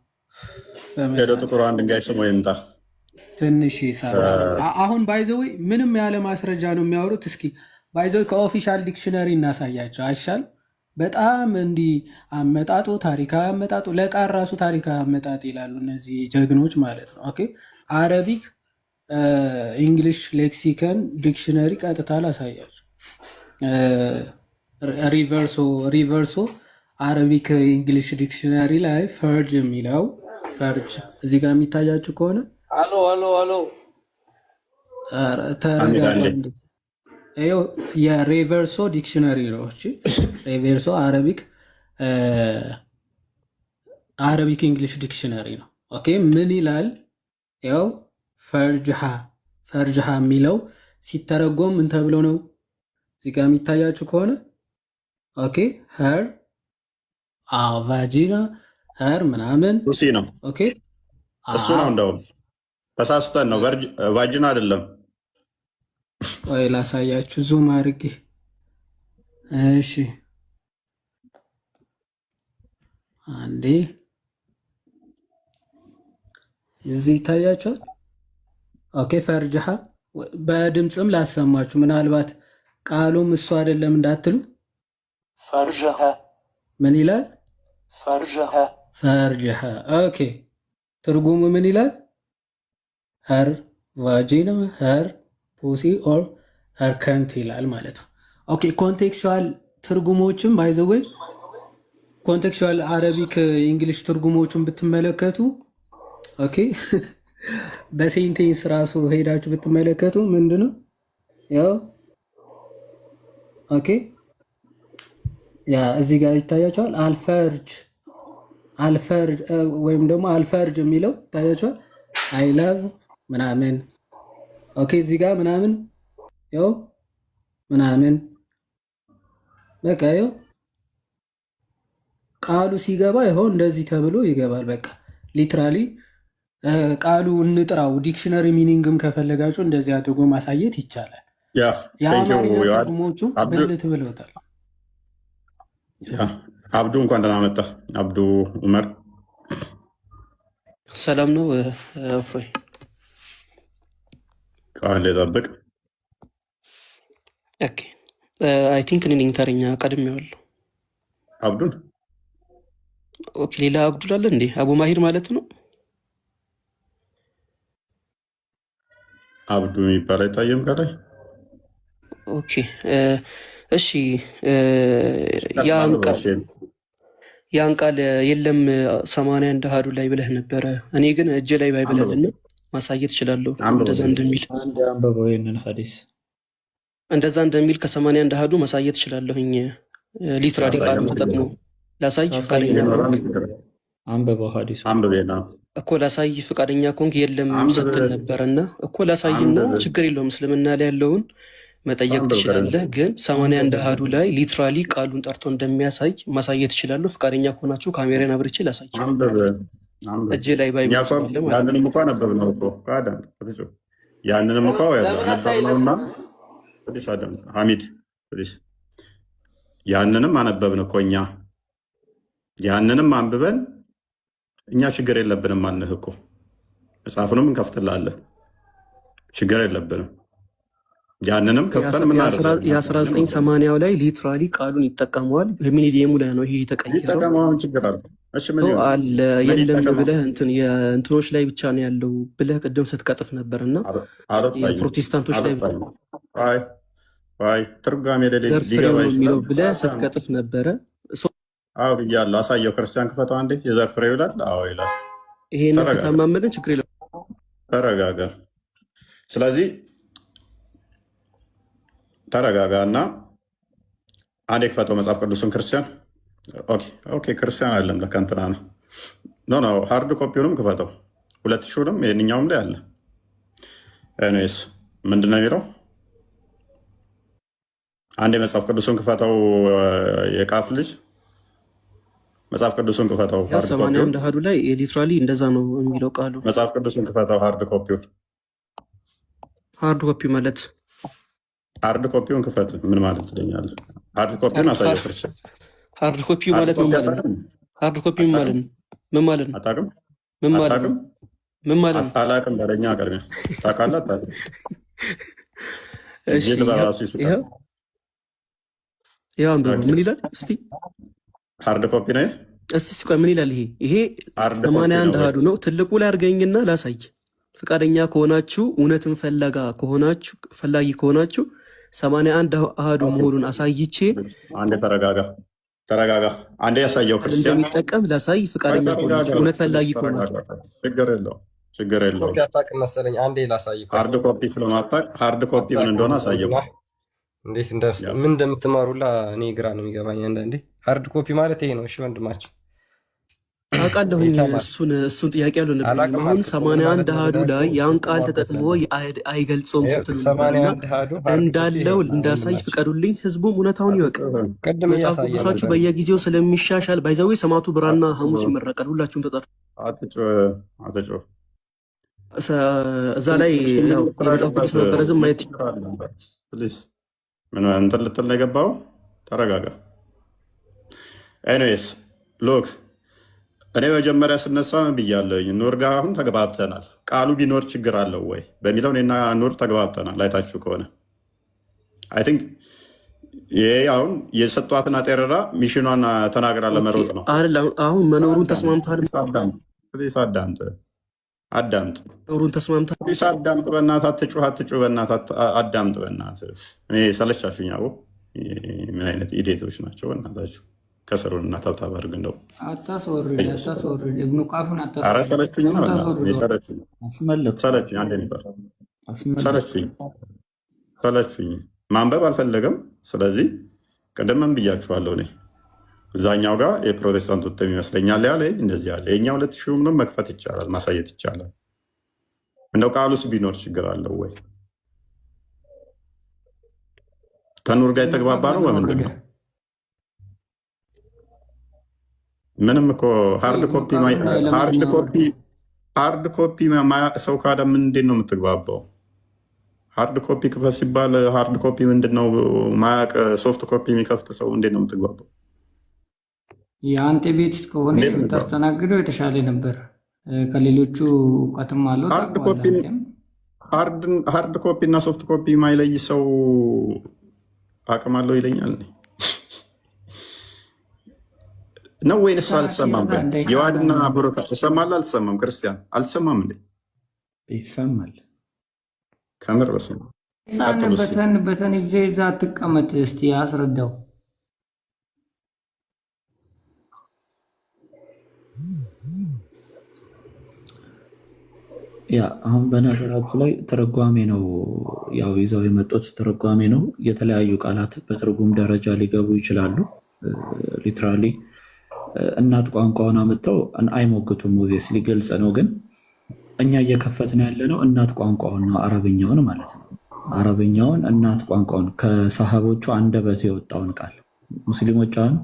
ሄዶ ጥቁር አንድ ድንጋይ ስሞ ይምጣ። ትንሽ ይሰራል። አሁን ባይዘዌ ምንም ያለ ማስረጃ ነው የሚያወሩት። እስኪ ባይዘዌ ከኦፊሻል ዲክሽነሪ እናሳያቸው አይሻል? በጣም እንዲህ አመጣጡ ታሪካዊ አመጣጡ ለቃል ራሱ ታሪካዊ አመጣጥ ይላሉ እነዚህ ጀግኖች ማለት ነው። ኦኬ አረቢክ ኢንግሊሽ ሌክሲከን ዲክሽነሪ ቀጥታ ላሳያቸው። ሪቨርሶ አረቢክ ኢንግሊሽ ዲክሽነሪ ላይ ፈርጅ የሚለው ፈርጅ እዚህ ጋር የሚታያችሁ ከሆነ ተረጋጋ። የሬቨርሶ ዲክሽነሪ ነው። ሬቨርሶ አረቢክ እንግሊሽ ዲክሽነሪ ነው። ኦኬ ምን ይላል? ያው ፈርጅሃ የሚለው ሲተረጎም ምን ተብሎ ነው? እዚህ ጋር የሚታያችሁ ከሆነ ኦኬ ሄር ቫጂና ሄር ምናምን ሲ ነው። ኦኬ እሱ ነው። እንደውም ተሳስተን ነው። ቫጂና አይደለም። ወይ ላሳያችሁ ዙም አድርጌ። እሺ አንዴ እዚህ ይታያችኋል። ኦኬ ፈርጅሃ በድምፅም ላሰማችሁ፣ ምናልባት ቃሉም እሱ አይደለም እንዳትሉ። ፈርጅሃ ምን ይላል? ፈርጅሃ ኦኬ ትርጉሙ ምን ይላል? ሄር ቫጂና ሄር ፑሲ ኦር ሄር ከንት ይላል ማለት ነው። ኦኬ ኮንቴክስቹዋል ትርጉሞችም ባይዘወይ ኮንቴክስቹዋል አረቢክ እንግሊሽ ትርጉሞችን ብትመለከቱ ኦኬ በሴንቴንስ ራሱ ሄዳችሁ ብትመለከቱ ምንድነው ያው ኦኬ ያ እዚህ ጋር ይታያችኋል። አልፈርጅ ወይም ደግሞ አልፈርጅ የሚለው ይታያችኋል። አይ ላቭ ምናምን ኦኬ እዚህ ጋር ምናምን ያው ምናምን በቃ ያው ቃሉ ሲገባ ይኸው እንደዚህ ተብሎ ይገባል። በቃ ሊትራሊ ቃሉ እንጥራው። ዲክሽነሪ ሚኒንግም ከፈለጋችሁ እንደዚህ አድርጎ ማሳየት ይቻላል። የአማርኛ ትርጉሞቹ ብልት ብለውታል። አብዱ እንኳን ደህና መጣህ። አብዱ ዑመር ሰላም ነው። እፎይ ቃል ጠብቅ። ኦኬ አይ ቲንክ እኔ ነኝ ተረኛ ቀድሜዋለሁ። አብዱን ኦኬ ሌላ አብዱል አለ እንዴ? አቡ ማሂር ማለት ነው። አብዱ የሚባል አይታየም ከላይ። ኦኬ እሺ ያን ቃል የለም 81 አሃዱ ላይ ብለህ ነበረ። እኔ ግን እጅ ላይ ባይብለልና ማሳየት እችላለሁ እንደዛ እንደሚል አንድ አንብበው ይሄንን ሐዲስ እንደዛ እንደሚል ከ81 አሃዱ ማሳየት እችላለሁኝ። ሊትራሊ ቃሉን ተጠቅሞ ላሳይ ፍቃደኛ አንብበው ሐዲስ እኮ ላሳይ ፍቃደኛ ኮንክ የለም ስትል ነበረና እኮ ላሳይና ችግር የለውም እስልምና ላይ ያለውን መጠየቅ ትችላለህ። ግን 81 አሃዱ ላይ ሊትራሊ ቃሉን ጠርቶ እንደሚያሳይ ማሳየት እችላለሁ። ፍቃደኛ ከሆናችሁ ካሜራን አብርቼ ላሳይ። እጄ ላይ ባይብል ያንንም እኮ አነበብነው እኮ ያንንም እኮ ያነበብነውና ሐሚድ ያንንም አነበብን እኮ እኛ ያንንም አንብበን እኛ ችግር የለብንም አልንህ እኮ መጽሐፉንም እንከፍትልሃለን ችግር የለብንም። ያንንም ከፍተን ምን አደረገ የ1980 ላይ ሊትራሊ ቃሉን ይጠቀመዋል። በሚሊኒየሙ ላይ ነው ይሄ የተቀየረው አለ የለም ብለህ የእንትኖች ላይ ብቻ ነው ያለው ብለህ ቅድም ስትቀጥፍ ነበርና የፕሮቴስታንቶች ላይ ትርጓሜ ዘርፍሬው ነው የሚለው ብለህ ስትቀጥፍ ነበረ። አዎ ብያለሁ። አሳየው ክርስቲያን ክፈተው አንዴ የዘር ፍሬው ይላል። አዎ ይላል። ይሄን ከተማመንን ችግር የለም። ተረጋጋ። ስለዚህ ተረጋጋ እና አንዴ ክፈተው መጽሐፍ ቅዱስን ክርስቲያን። ኦኬ ክርስቲያን አይደለም ለካ እንትና ነው። ኖ ሃርድ ኮፒውንም ክፈተው 2000ንም ይሄንኛውም ላይ አለ። ኤኒዌይስ ምንድን ነው የሚለው? አንዴ መጽሐፍ ቅዱስን ክፈተው የቃፍ ልጅ መጽሐፍ ቅዱስን ክፈተው። 81 አሃዱ ላይ ሊትራሊ እንደዛ ነው የሚለው ቃሉ። መጽሐፍ ቅዱስን ክፈተው ሃርድ ኮፒውን። ሃርድ ኮፒ ማለት ሃርድ ኮፒውን ክፈት። ምን ማለት ትለኛለህ? ሃርድ ኮፒውን አሳየው ክርስቲያን። ሃርድ ኮፒ ማለት ምን ማለት ነው? ሃርድ ኮፒ ምን ማለት ነው? ምን ማለት ነው? አታውቅም? ምን ማለት ነው? ምን ማለት ነው? አላውቅም በለኛ ቀድሜ ታውቃለህ? አታውቅም? እሺ ያው አንብበው ምን ይላል እስቲ? ሃርድ ኮፒ ነው እስቲ ቆይ ምን ይላል ይሄ 81 አሃዱ ነው። ትልቁ ላይ አድርገኝና ላሳይ። ፍቃደኛ ከሆናችሁ እውነትን ፈላጊ ከሆናችሁ 81 አሃዱ መሆኑን አሳይቼ አንዴ ተረጋጋ። አንዴ ያሳየው ክርስቲያን እንደሚጠቀም ላሳይ። ፍቃደኛ ከሆናችሁ እውነት ፈላጊ ከሆናችሁ ችግር የለውም። አታውቅም መሰለኝ። አንዴ ላሳይ። ሃርድ ኮፒ ስለማታውቅ ሃርድ ኮፒ ምን እንደሆነ አሳየው። እንዴት ምን እንደምትማሩላ እኔ ግራ ነው የሚገባኝ አንዳንዴ። ሃርድ ኮፒ ማለት ይሄ ነው። እሺ ወንድማችን አውቃለሁኝ። እሱን ጥያቄ ያልሆነብኝም። አሁን 81 አሃዱ ላይ ያን ቃል ተጠቅሞ አይገልጸውም ስትሉ ነበርና እንዳለው እንዳሳይ ፍቀዱልኝ፣ ህዝቡም እውነታውን ይወቅ። መጽሐፍ ቅዱሳችሁ በየጊዜው ስለሚሻሻል ባይዘዌ ሰማዕቱ ብራና ሐሙስ ይመረቃል። ሁላችሁም ተጣጡ። እዛ ላይ የመጽሐፍ ቅዱስ መበረዝም ማየት ምን እንትን ልትል ነው የገባው? ተረጋጋ። ኤኒዌይስ ሎክ እኔ መጀመሪያ ስነሳ ምን ብያለሁኝ? ኑር ጋር አሁን ተግባብተናል። ቃሉ ቢኖር ችግር አለው ወይ በሚለው እኔና ኑር ተግባብተናል። አይታችሁ ከሆነ አይ ቲንክ ይሄ አሁን የሰጧትን አጤረራ ሚሽኗን ተናግራ ለመሮጥ ነው። አሁን መኖሩን ተስማምታል። አዳምጥ መኖሩን ተስማምታል። አዳምጥ በእናትህ አትጩህ በእናትህ አዳምጥ በእናትህ። እኔ ሰለቻችሁኝ። አቦ ምን አይነት ኢዴቶች ናቸው በእናታችሁ። ከሰሩን እና ታብታብ አድርግ እንደው አታስወርድ። እብኑ ቃፉን ሰለችኝ። ማንበብ አልፈለገም። ስለዚህ ቅድምም ብያችኋለሁ እኔ እዛኛው ጋር የፕሮቴስታንት ወጥተም ይመስለኛል ያለ እንደዚህ ያለ የኛ 2000 መክፈት ይቻላል፣ ማሳየት ይቻላል። እንደው ቃሉስ ቢኖር ችግር አለው ወይ? ከኑር ጋር የተግባባ ነው በምንድን ነው? ምንም እኮ ሃርድ ኮፒ ማያቅ ሰው ካደ እንዴት ነው የምትግባባው? ሃርድ ኮፒ ክፈት ሲባል ሃርድ ኮፒ ምንድን ነው ማያቅ ሶፍት ኮፒ የሚከፍት ሰው እንዴት ነው የምትግባባው? የአንተ ቤት ከሆነ የምታስተናግደው የተሻለ ነበር። ከሌሎቹ እውቀትም አለው። ሃርድ ኮፒ እና ሶፍት ኮፒ ማይለይ ሰው አቅም አለው ይለኛል ነው ወይንስ አልሰማም? የዋድና ብሮታ እሰማለሁ አልሰማም? ክርስቲያን አልሰማም እንዴ? ይሰማል። ከምር በስመ አብ። ሳን ቀጥሉ እስኪ። በተን ይዤ እዛ አትቀመጥ እስቲ አስረዳው። ያ አሁን በነገራችሁ ላይ ትርጓሜ ነው ያው ይዘው የመጡት ትርጓሜ ነው። የተለያዩ ቃላት በትርጉም ደረጃ ሊገቡ ይችላሉ። ሊትራሊ እናት ቋንቋውን አምጥተው አይሞግቱም። ኦብቪየስሊ ግልጽ ነው። ግን እኛ እየከፈትን ያለ ነው እናት ቋንቋውን ነው፣ አረብኛውን ማለት ነው። አረብኛውን እናት ቋንቋውን ከሰሃቦቹ አንደበት የወጣውን ቃል ሙስሊሞች አሁን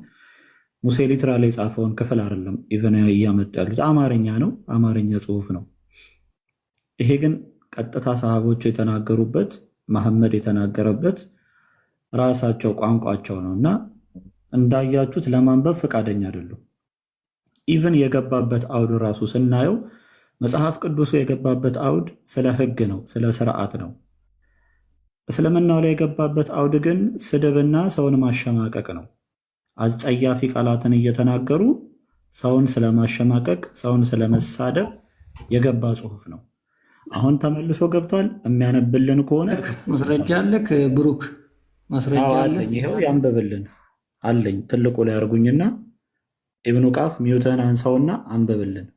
ሙሴ ሊትራሊ የጻፈውን ክፍል አይደለም ኢቨን እያመጡ ያሉት አማርኛ ነው፣ አማርኛ ጽሁፍ ነው። ይሄ ግን ቀጥታ ሰሃቦቹ የተናገሩበት መሐመድ የተናገረበት ራሳቸው ቋንቋቸው ነው እና እንዳያችሁት ለማንበብ ፈቃደኛ አይደሉም። ኢቭን የገባበት አውድ ራሱ ስናየው መጽሐፍ ቅዱሱ የገባበት አውድ ስለ ህግ ነው፣ ስለ ስርዓት ነው። እስልምናው ላይ የገባበት አውድ ግን ስድብና ሰውን ማሸማቀቅ ነው። አስጸያፊ ቃላትን እየተናገሩ ሰውን ስለማሸማቀቅ፣ ሰውን ስለመሳደብ የገባ ጽሁፍ ነው። አሁን ተመልሶ ገብቷል። የሚያነብልን ከሆነ ማስረጃ አለክ ብሩክ? ማስረጃ አለኝ። ይኸው ያንብብልን አለኝ። ትልቁ ላይ አርጉኝና ኢብኑ ቃፍ ሚውተን አንሳውና አንብብልን።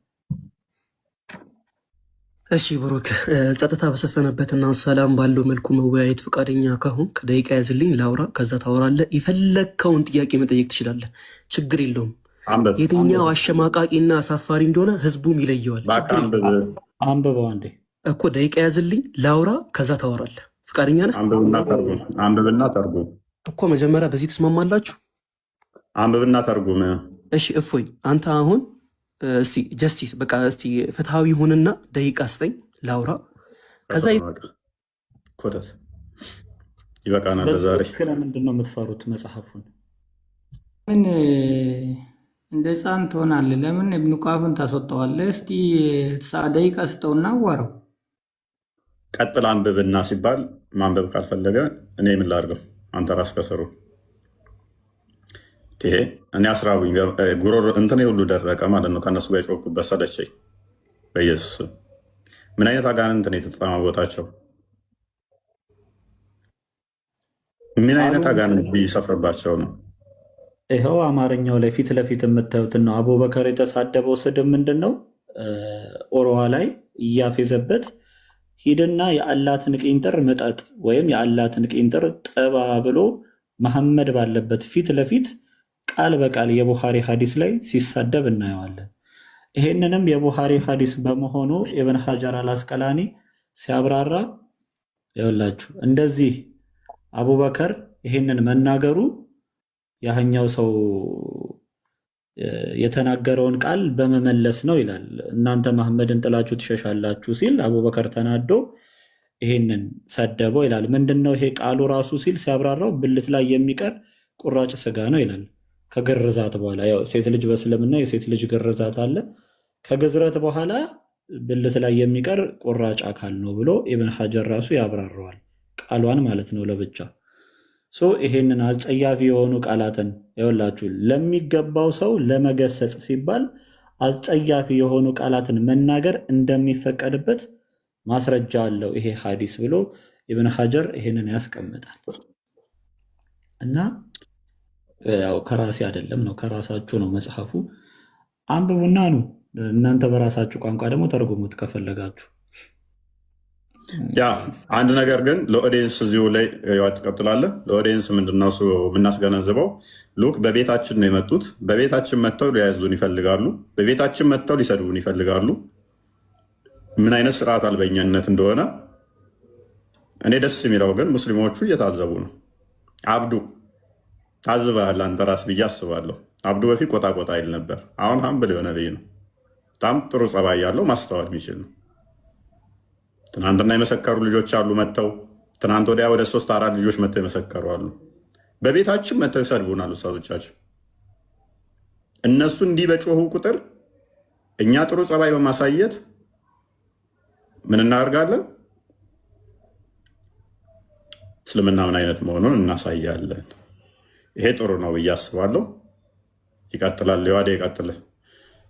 እሺ ብሩክ፣ ጸጥታ በሰፈነበትና ሰላም ባለው መልኩ መወያየት ፈቃደኛ ከሆን ከደቂቃ ያዝልኝ ላውራ፣ ከዛ ታወራለህ። የፈለግከውን ጥያቄ መጠየቅ ትችላለህ፣ ችግር የለውም። የትኛው አሸማቃቂና አሳፋሪ እንደሆነ ህዝቡም ይለየዋል። አንብበው አንዴ እኮ ደቂቃ ያዝልኝ ላውራ፣ ከዛ ታወራለህ። ፈቃደኛ ነህ? አንብብና ተርጉም እኮ መጀመሪያ በዚህ ትስማማላችሁ? አንብብና ተርጉም። እሺ እፎይ፣ አንተ አሁን እስቲ ጀስቲስ በቃ እስቲ ፍትሃዊ ሁንና ደቂቃ ስጠኝ ላውራ፣ ከዛ ኮተት ይበቃናል ለዛሬ። ለምንድን ነው የምትፈሩት መጽሐፉን? ምን እንደ ህፃን ትሆናለህ? ለምን ኢብኑ ቃፍን ታስወጣዋለህ? እስቲ ደቂቃ ስጠውና አዋረው። ቀጥል አንብብና ሲባል ማንበብ ካልፈለገ እኔ ምን ላድርገው? አንተ ራስ ከስሩ ይሄ እኔ አስራቡኝ ጉሮሮ እንትን ሁሉ ደረቀ ማለት ነው። ከእነሱ ጋር የጮኩበት ሰለቸኝ። በኢየሱስ ምን አይነት አጋንንት ነው የተጠማወታቸው? ምን አይነት አጋንንት ቢሰፍርባቸው ነው? ይኸው አማርኛው ላይ ፊት ለፊት የምታዩትን ነው። አቡበከር የተሳደበው ስድብ ምንድን ነው? ኦሮዋ ላይ እያፌዘበት ሂድና የአላትን ቂንጥር ምጠጥ ወይም የአላትን ቂንጥር ጥባ ብሎ መሐመድ ባለበት ፊት ለፊት ቃል በቃል የቡኻሪ ሐዲስ ላይ ሲሳደብ እናየዋለን። ይሄንንም የቡኻሪ ሐዲስ በመሆኑ ኢብን ሐጀር አልአስቀላኒ ሲያብራራ ይኸውላችሁ እንደዚህ አቡበከር ይሄንን መናገሩ ያህኛው ሰው የተናገረውን ቃል በመመለስ ነው ይላል። እናንተ መሐመድን ጥላችሁ ትሸሻላችሁ ሲል አቡበከር ተናዶ ይሄንን ሰደበው ይላል። ምንድነው ይሄ ቃሉ ራሱ ሲል ሲያብራራው ብልት ላይ የሚቀር ቁራጭ ስጋ ነው ይላል። ከግርዛት በኋላ ያው ሴት ልጅ በእስልምና የሴት ልጅ ግርዛት አለ። ከግዝረት በኋላ ብልት ላይ የሚቀር ቁራጭ አካል ነው ብሎ ኢብን ሐጀር ራሱ ያብራራዋል። ቃሏን ማለት ነው ለብቻ። ይሄንን አጸያፊ የሆኑ ቃላትን ይኸውላችሁ ለሚገባው ሰው ለመገሰጽ ሲባል አጸያፊ የሆኑ ቃላትን መናገር እንደሚፈቀድበት ማስረጃ አለው ይሄ ሐዲስ ብሎ ኢብን ሐጀር ይሄንን ያስቀምጣል። እና ያው ከራሴ አይደለም ነው ከራሳችሁ ነው መጽሐፉ። አንብቡና ነው እናንተ በራሳችሁ ቋንቋ ደግሞ ተርጉሙት ከፈለጋችሁ። ያ አንድ ነገር ግን ለኦዲየንስ እዚሁ ላይ ትቀጥላለህ። ለኦዲየንስ ምንድነው እሱ የምናስገነዝበው? ሉክ በቤታችን ነው የመጡት። በቤታችን መጥተው ሊያዙን ይፈልጋሉ። በቤታችን መጥተው ሊሰድቡን ይፈልጋሉ። ምን አይነት ስርዓት አልበኛነት እንደሆነ እኔ ደስ የሚለው ግን ሙስሊሞቹ እየታዘቡ ነው። አብዱ ታዝበሃል አንተ ራስ ብዬ አስባለሁ። አብዱ በፊት ቆጣ ቆጣ ይል ነበር። አሁን ሀምብል የሆነ ልጅ ነው። በጣም ጥሩ ጸባይ ያለው ማስተዋል የሚችል ነው። ትናንትና የመሰከሩ ልጆች አሉ መጥተው። ትናንት ወዲያ ወደ 3-4 ልጆች መጥተው የመሰከሩ አሉ። በቤታችን መጥተው ይሰድቡናል ኡስታዞቻችን። እነሱ እንዲህ በጮሁ ቁጥር እኛ ጥሩ ጸባይ በማሳየት ምን እናደርጋለን? እስልምና ምን አይነት መሆኑን እናሳያለን። ይሄ ጥሩ ነው ብዬ አስባለሁ። ይቀጥላል። ሊዋዴ ይቀጥል።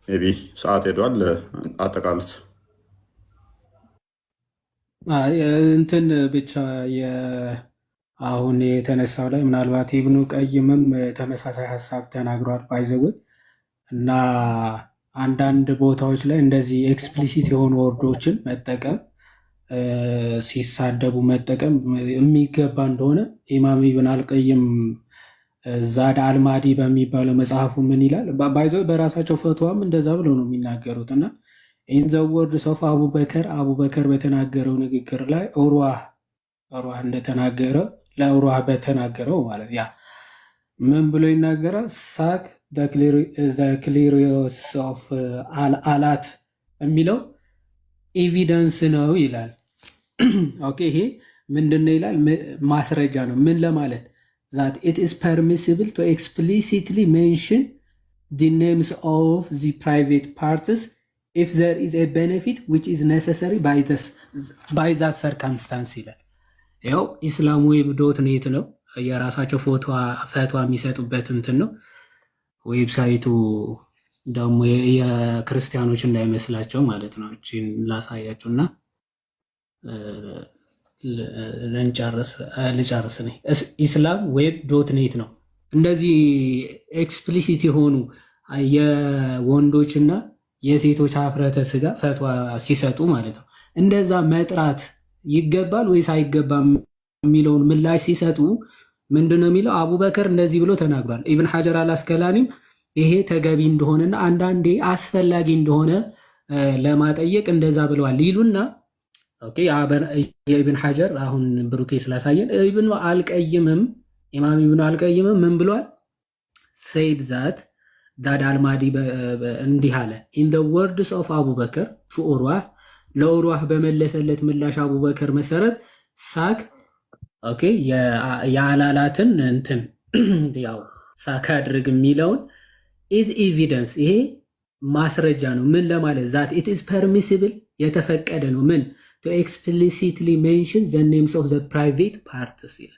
ቢ ሰዓት ሄዷል። አጠቃሉት እንትን ብቻ አሁን የተነሳው ላይ ምናልባት ኢብኑ ቀይምም ተመሳሳይ ሀሳብ ተናግሯል ባይዘው እና አንዳንድ ቦታዎች ላይ እንደዚህ ኤክስፕሊሲት የሆኑ ወርዶችን መጠቀም ሲሳደቡ መጠቀም የሚገባ እንደሆነ ኢማም ኢብን አልቀይም ዛድ አልማዲ በሚባለው መጽሐፉ ምን ይላል? ባይዘው በራሳቸው ፈትዋም እንደዛ ብለው ነው የሚናገሩት እና ኢን ዘ ወርድስ ኦፍ አቡበከር በተናገረው ንግግር ላይ ኡርዋህ እንደተናገረ ለኡርዋህ በተናገረው ማለት ያ ምን ብሎ ይናገራል? ሳክ ክሊሪዮስ ኦፍ አላት የሚለው ኤቪደንስ ነው ይላል። ኦኬ ይሄ ምንድን ነው ይላል? ማስረጃ ነው። ምን ለማለት that it is permissible to explicitly mention the names of the private parties if there is a benefit which is necessary by that circumstance ይላል። ያው ኢስላም ዌብ ዶት ኔት ነው የራሳቸው ፈትዋ የሚሰጡበት እንትን ነው። ዌብሳይቱ ደግሞ የክርስቲያኖች እንዳይመስላቸው ማለት ነው። እቺን ላሳያቸው እና ልጨርስ ነኝ። ኢስላም ዌብ ዶት ኔት ነው። እንደዚህ ኤክስፕሊሲት የሆኑ የወንዶችና የሴቶች ሀፍረተ ስጋ ፈትዋ ሲሰጡ ማለት ነው እንደዛ መጥራት ይገባል ወይስ አይገባም የሚለውን ምላሽ ሲሰጡ ምንድነው የሚለው? አቡበከር እንደዚህ ብሎ ተናግሯል። ኢብን ሐጀር አልአስከላኒም ይሄ ተገቢ እንደሆነና አንዳንዴ አስፈላጊ እንደሆነ ለማጠየቅ እንደዛ ብለዋል ይሉና ኦኬ የኢብን ሐጀር አሁን ብሩኬ ስላሳየን ኢብኑ አልቀይምም ኢማም ኢብኑ አልቀይምም ምን ብሏል? ሰይድ ዛት ዳድ አልማዲ እንዲህ አለ ኢን ዘ ወርድስ ኦፍ አቡበከር ቱ ኡርዋህ ለኡርዋህ በመለሰለት ምላሽ አቡበከር መሰረት ሳክ ኦኬ የአላላትን እንትን ያው ሳክ አድርግ የሚለውን ኢዝ ኤቪደንስ ይሄ ማስረጃ ነው። ምን ለማለት ዛት ኢት ኢዝ ፐርሚሲብል የተፈቀደ ነው ምን to explicitly mention the names of the private parts ይላል።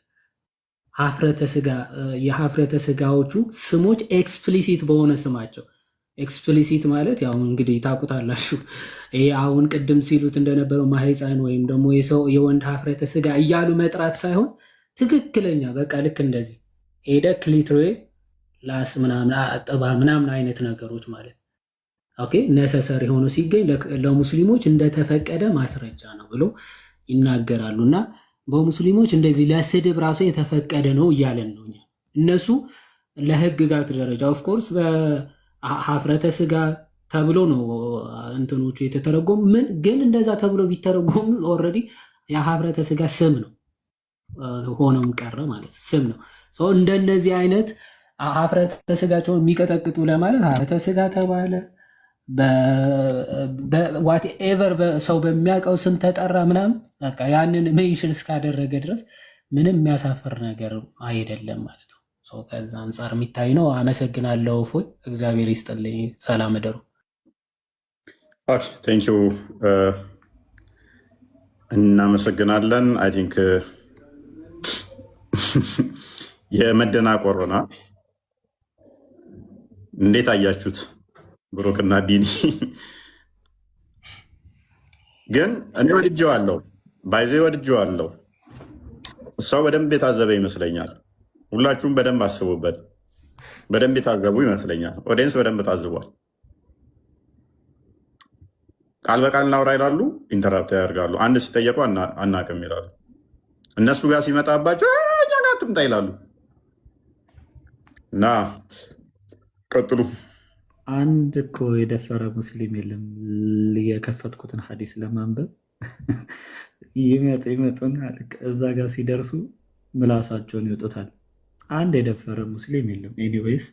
የሀፍረተ ስጋዎቹ ስሞች ኤክስፕሊሲት በሆነ ስማቸው ኤክስፕሊሲት ማለት ያው እንግዲህ ታውቁታላችሁ። ይሄ አሁን ቅድም ሲሉት እንደነበረው ማህፀን ወይም ደግሞ የወንድ ሀፍረተ ስጋ እያሉ መጥራት ሳይሆን ትክክለኛ በቃ ልክ እንደዚህ ሄደ ክሊትሮይ ላስ ምናምን አጥባ ምናምን አይነት ነገሮች ማለት ኦኬ ነሰሰሪ ሆኖ ሲገኝ ለሙስሊሞች እንደተፈቀደ ማስረጃ ነው ብሎ ይናገራሉ። እና በሙስሊሞች እንደዚህ ለስድብ ራሱ የተፈቀደ ነው እያለን ነው እኛ እነሱ ለህግጋት ደረጃ ኦፍኮርስ በሀፍረተ ስጋ ተብሎ ነው እንትኖቹ የተተረጎሙ ምን ግን እንደዛ ተብሎ ቢተረጎሙ ኦልሬዲ የሀፍረተ ስጋ ስም ነው ሆኖም ቀረ ማለት ስም ነው። እንደነዚህ አይነት ሀፍረተ ስጋቸውን የሚቀጠቅጡ ለማለት ሀፍረተ ስጋ ተባለ ዋትኤቨር ሰው በሚያውቀው ስም ተጠራ ምናምን በቃ ያንን ሜንሽን እስካደረገ ድረስ ምንም የሚያሳፍር ነገር አይደለም ማለት ነው። ከዛ አንጻር የሚታይ ነው። አመሰግናለሁ። እፎይ እግዚአብሔር ይስጥልኝ። ሰላም እደሩ። ቴንክ ዩ እናመሰግናለን። አይ ቲንክ የመደናቆርና እንዴት አያችሁት? ብሩክና ቢኒ ግን እኔ ወድጄዋለሁ፣ ባይዘ ወድጄዋለሁ። ሰው በደንብ የታዘበ ይመስለኛል። ሁላችሁም በደንብ አስቡበት። በደንብ የታዘቡ ይመስለኛል። ኦዲየንስ በደንብ ታዝቧል። ቃል በቃል እናውራ ይላሉ፣ ኢንተራፕት ያደርጋሉ። አንድ ሲጠየቁ አናቅም ይላሉ። እነሱ ጋር ሲመጣባቸው እኛ ጋር አትምጣ ይላሉ። እና ቀጥሉ። አንድ እኮ የደፈረ ሙስሊም የለም። የከፈትኩትን ሀዲስ ለማንበብ ይመጡና እዛ ጋር ሲደርሱ ምላሳቸውን ይወጡታል። አንድ የደፈረ ሙስሊም የለም። ኤኒዌይስ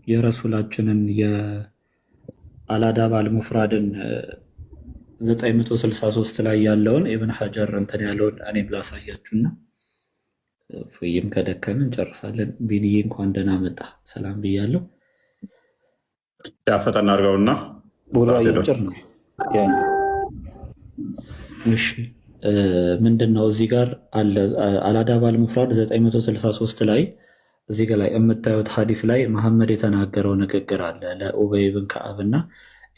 የረሱላችንን የአልአዳብ አልሙፍራድን 963 ላይ ያለውን ኢብን ሐጀር እንትን ያለውን እኔም ላሳያችሁና ፍይም ከደከመ እንጨርሳለን። ቢንዬ እንኳን ደህና መጣ፣ ሰላም ብያለሁ። ያፈጠና አድርገውና ጭር ነው። እሺ ምንድን ነው እዚህ ጋር አለ አልአዳብ አልሙፍራድ 963 ላይ እዚህ ጋር ላይ የምታዩት ሀዲስ ላይ መሐመድ የተናገረው ንግግር አለ ለኡበይ ብን ከዓብ እና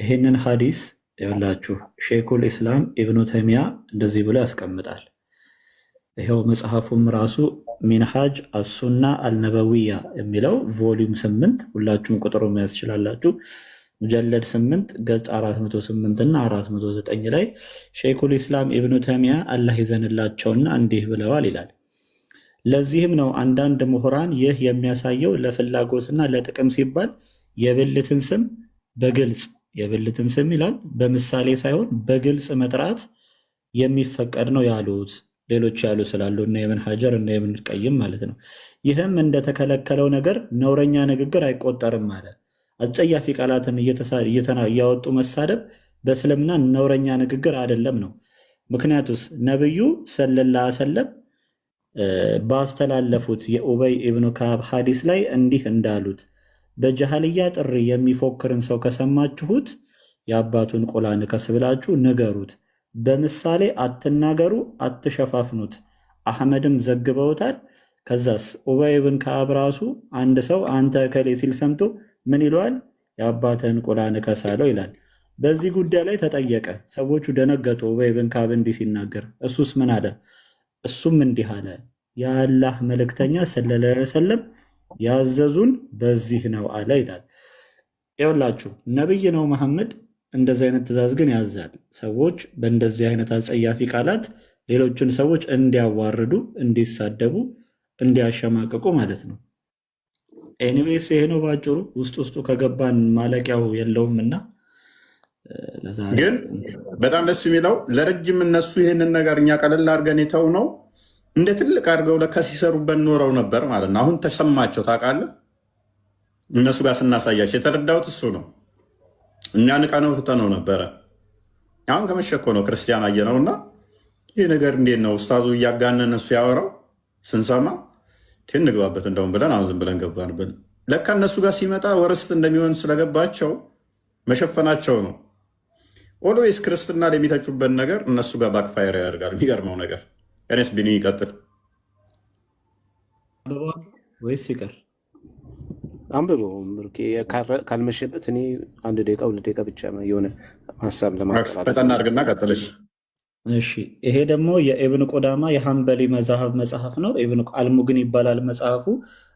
ይሄንን ሀዲስ ይኸውላችሁ ሼኹል ኢስላም ኢብኑ ተይሚያ እንደዚህ ብሎ ያስቀምጣል። ይኸው መጽሐፉም ራሱ ሚንሃጅ አሱና አልነበዊያ የሚለው ቮሊዩም 8 ሁላችሁም ቁጥሩ መያዝ ትችላላችሁ። ሙጀለድ 8 ገጽ 408 እና 409 ላይ ሼኹል ኢስላም ኢብኑ ተይሚያ አላህ ይዘንላቸውና እንዲህ ብለዋል ይላል። ለዚህም ነው አንዳንድ ምሁራን ይህ የሚያሳየው ለፍላጎትና ለጥቅም ሲባል የብልትን ስም በግልጽ የብልትን ስም ይላል በምሳሌ ሳይሆን በግልጽ መጥራት የሚፈቀድ ነው ያሉት። ሌሎች ያሉ ስላሉ እና ኢብን ሐጀር እና ኢብን ቀይም ማለት ነው። ይህም እንደተከለከለው ነገር ነውረኛ ንግግር አይቆጠርም ማለት አጸያፊ ቃላትን እያወጡ መሳደብ በእስልምና ነውረኛ ንግግር አይደለም ነው። ምክንያቱስ ነብዩ ሰለላሁ ዐለይሂ ወሰለም ባስተላለፉት የኡበይ ኢብኑ ከዓብ ሐዲስ ላይ እንዲህ እንዳሉት በጀሃልያ ጥሪ የሚፎክርን ሰው ከሰማችሁት የአባቱን ቆላ ንከስ ብላችሁ ንገሩት። በምሳሌ አትናገሩ፣ አትሸፋፍኑት። አሕመድም ዘግበውታል። ከዛስ ኡበይ ኢብን ከዓብ ራሱ አንድ ሰው አንተ እከሌ ሲል ሰምቶ ምን ይለዋል? የአባትህን ቆላ ንከስ አለው ይላል። በዚህ ጉዳይ ላይ ተጠየቀ። ሰዎቹ ደነገጡ። ኡበይ ኢብን ከዓብ እንዲህ ሲናገር እሱስ ምን አለ? እሱም እንዲህ አለ፣ የአላህ መልእክተኛ ሰለላሁ ዐለይሂ ወሰለም ያዘዙን በዚህ ነው አለ ይላል። ይኸውላችሁ ነብይ ነው መሐመድ። እንደዚህ አይነት ትእዛዝ ግን ያዛል። ሰዎች በእንደዚህ አይነት አጸያፊ ቃላት ሌሎችን ሰዎች እንዲያዋርዱ፣ እንዲሳደቡ፣ እንዲያሸማቅቁ ማለት ነው። ኤኒዌይስ ይሄ ነው ባጭሩ። ውስጡ ከገባን ማለቂያው የለውም እና ግን በጣም ደስ የሚለው ለረጅም እነሱ ይህንን ነገር እኛ ቀለል አድርገን የተው ነው እንደ ትልቅ አድርገው ለካ ሲሰሩበት ኖረው ነበር ማለት ነው። አሁን ተሰማቸው ታውቃለህ። እነሱ ጋር ስናሳያቸው የተረዳሁት እሱ ነው። እኛ ንቀነው ትተነው ነበረ። አሁን ከመሸኮ ነው ክርስቲያን አየነውና ይህ ነገር እንዴት ነው ኡስታዙ እያጋነነ እሱ ያወራው ስንሰማ ትንግባበት እንደውም ብለን አሁን ዝም ብለን ገባን። ለካ እነሱ ጋር ሲመጣ ወርስት እንደሚሆን ስለገባቸው መሸፈናቸው ነው። ኦልዌይስ ክርስትና የሚተቹበት ነገር እነሱ ጋር ባክፋየር ያደርጋል። የሚገርመው ነገር እኔስ ቢኒ ይቀጥል ወይስ ይቀር? አንብበው ካልመሸበት እኔ 1 ደቂቃ 2 ደቂቃ ብቻ የሆነ ሀሳብ ለማስተላለፍ በጠና አድርግና ቀጥልሽ። እሺ ይሄ ደግሞ የኢብን ቁዳማ የሐንበሊ መጽሐፍ ነው። ኢብን አልሙግን ይባላል መጽሐፉ።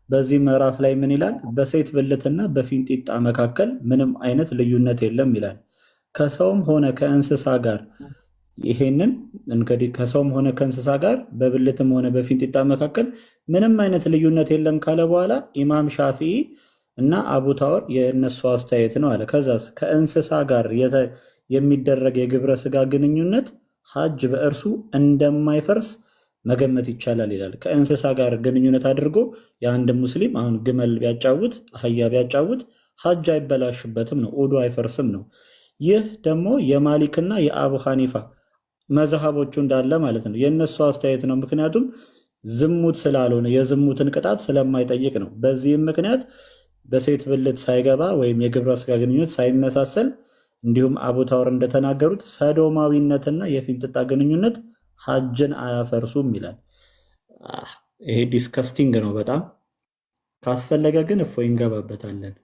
በዚህ ምዕራፍ ላይ ምን ይላል? በሴት ብልትና በፊንጢጣ መካከል ምንም አይነት ልዩነት የለም ይላል። ከሰውም ሆነ ከእንስሳ ጋር ይሄንን እንግዲህ ከሰውም ሆነ ከእንስሳ ጋር በብልትም ሆነ በፊንጢጣ መካከል ምንም አይነት ልዩነት የለም ካለ በኋላ ኢማም ሻፊዒ እና አቡ ታወር የእነሱ አስተያየት ነው አለ። ከዛስ ከእንስሳ ጋር የሚደረግ የግብረ ስጋ ግንኙነት ሐጅ በእርሱ እንደማይፈርስ መገመት ይቻላል ይላል። ከእንስሳ ጋር ግንኙነት አድርጎ የአንድ ሙስሊም አሁን ግመል ቢያጫውት አህያ ቢያጫውት ሐጅ አይበላሽበትም ነው፣ ኡዱ አይፈርስም ነው። ይህ ደግሞ የማሊክና የአቡ ሐኒፋ መዝሃቦቹ እንዳለ ማለት ነው የእነሱ አስተያየት ነው። ምክንያቱም ዝሙት ስላልሆነ የዝሙትን ቅጣት ስለማይጠይቅ ነው። በዚህም ምክንያት በሴት ብልት ሳይገባ ወይም የግብረ ስጋ ግንኙነት ሳይመሳሰል እንዲሁም አቡ ታወር እንደተናገሩት ሰዶማዊነትና የፊንጢጣ ግንኙነት ሐጅን አያፈርሱም ይላል። ይሄ ዲስከስቲንግ ነው በጣም። ካስፈለገ ግን እፎይ እንገባበታለን።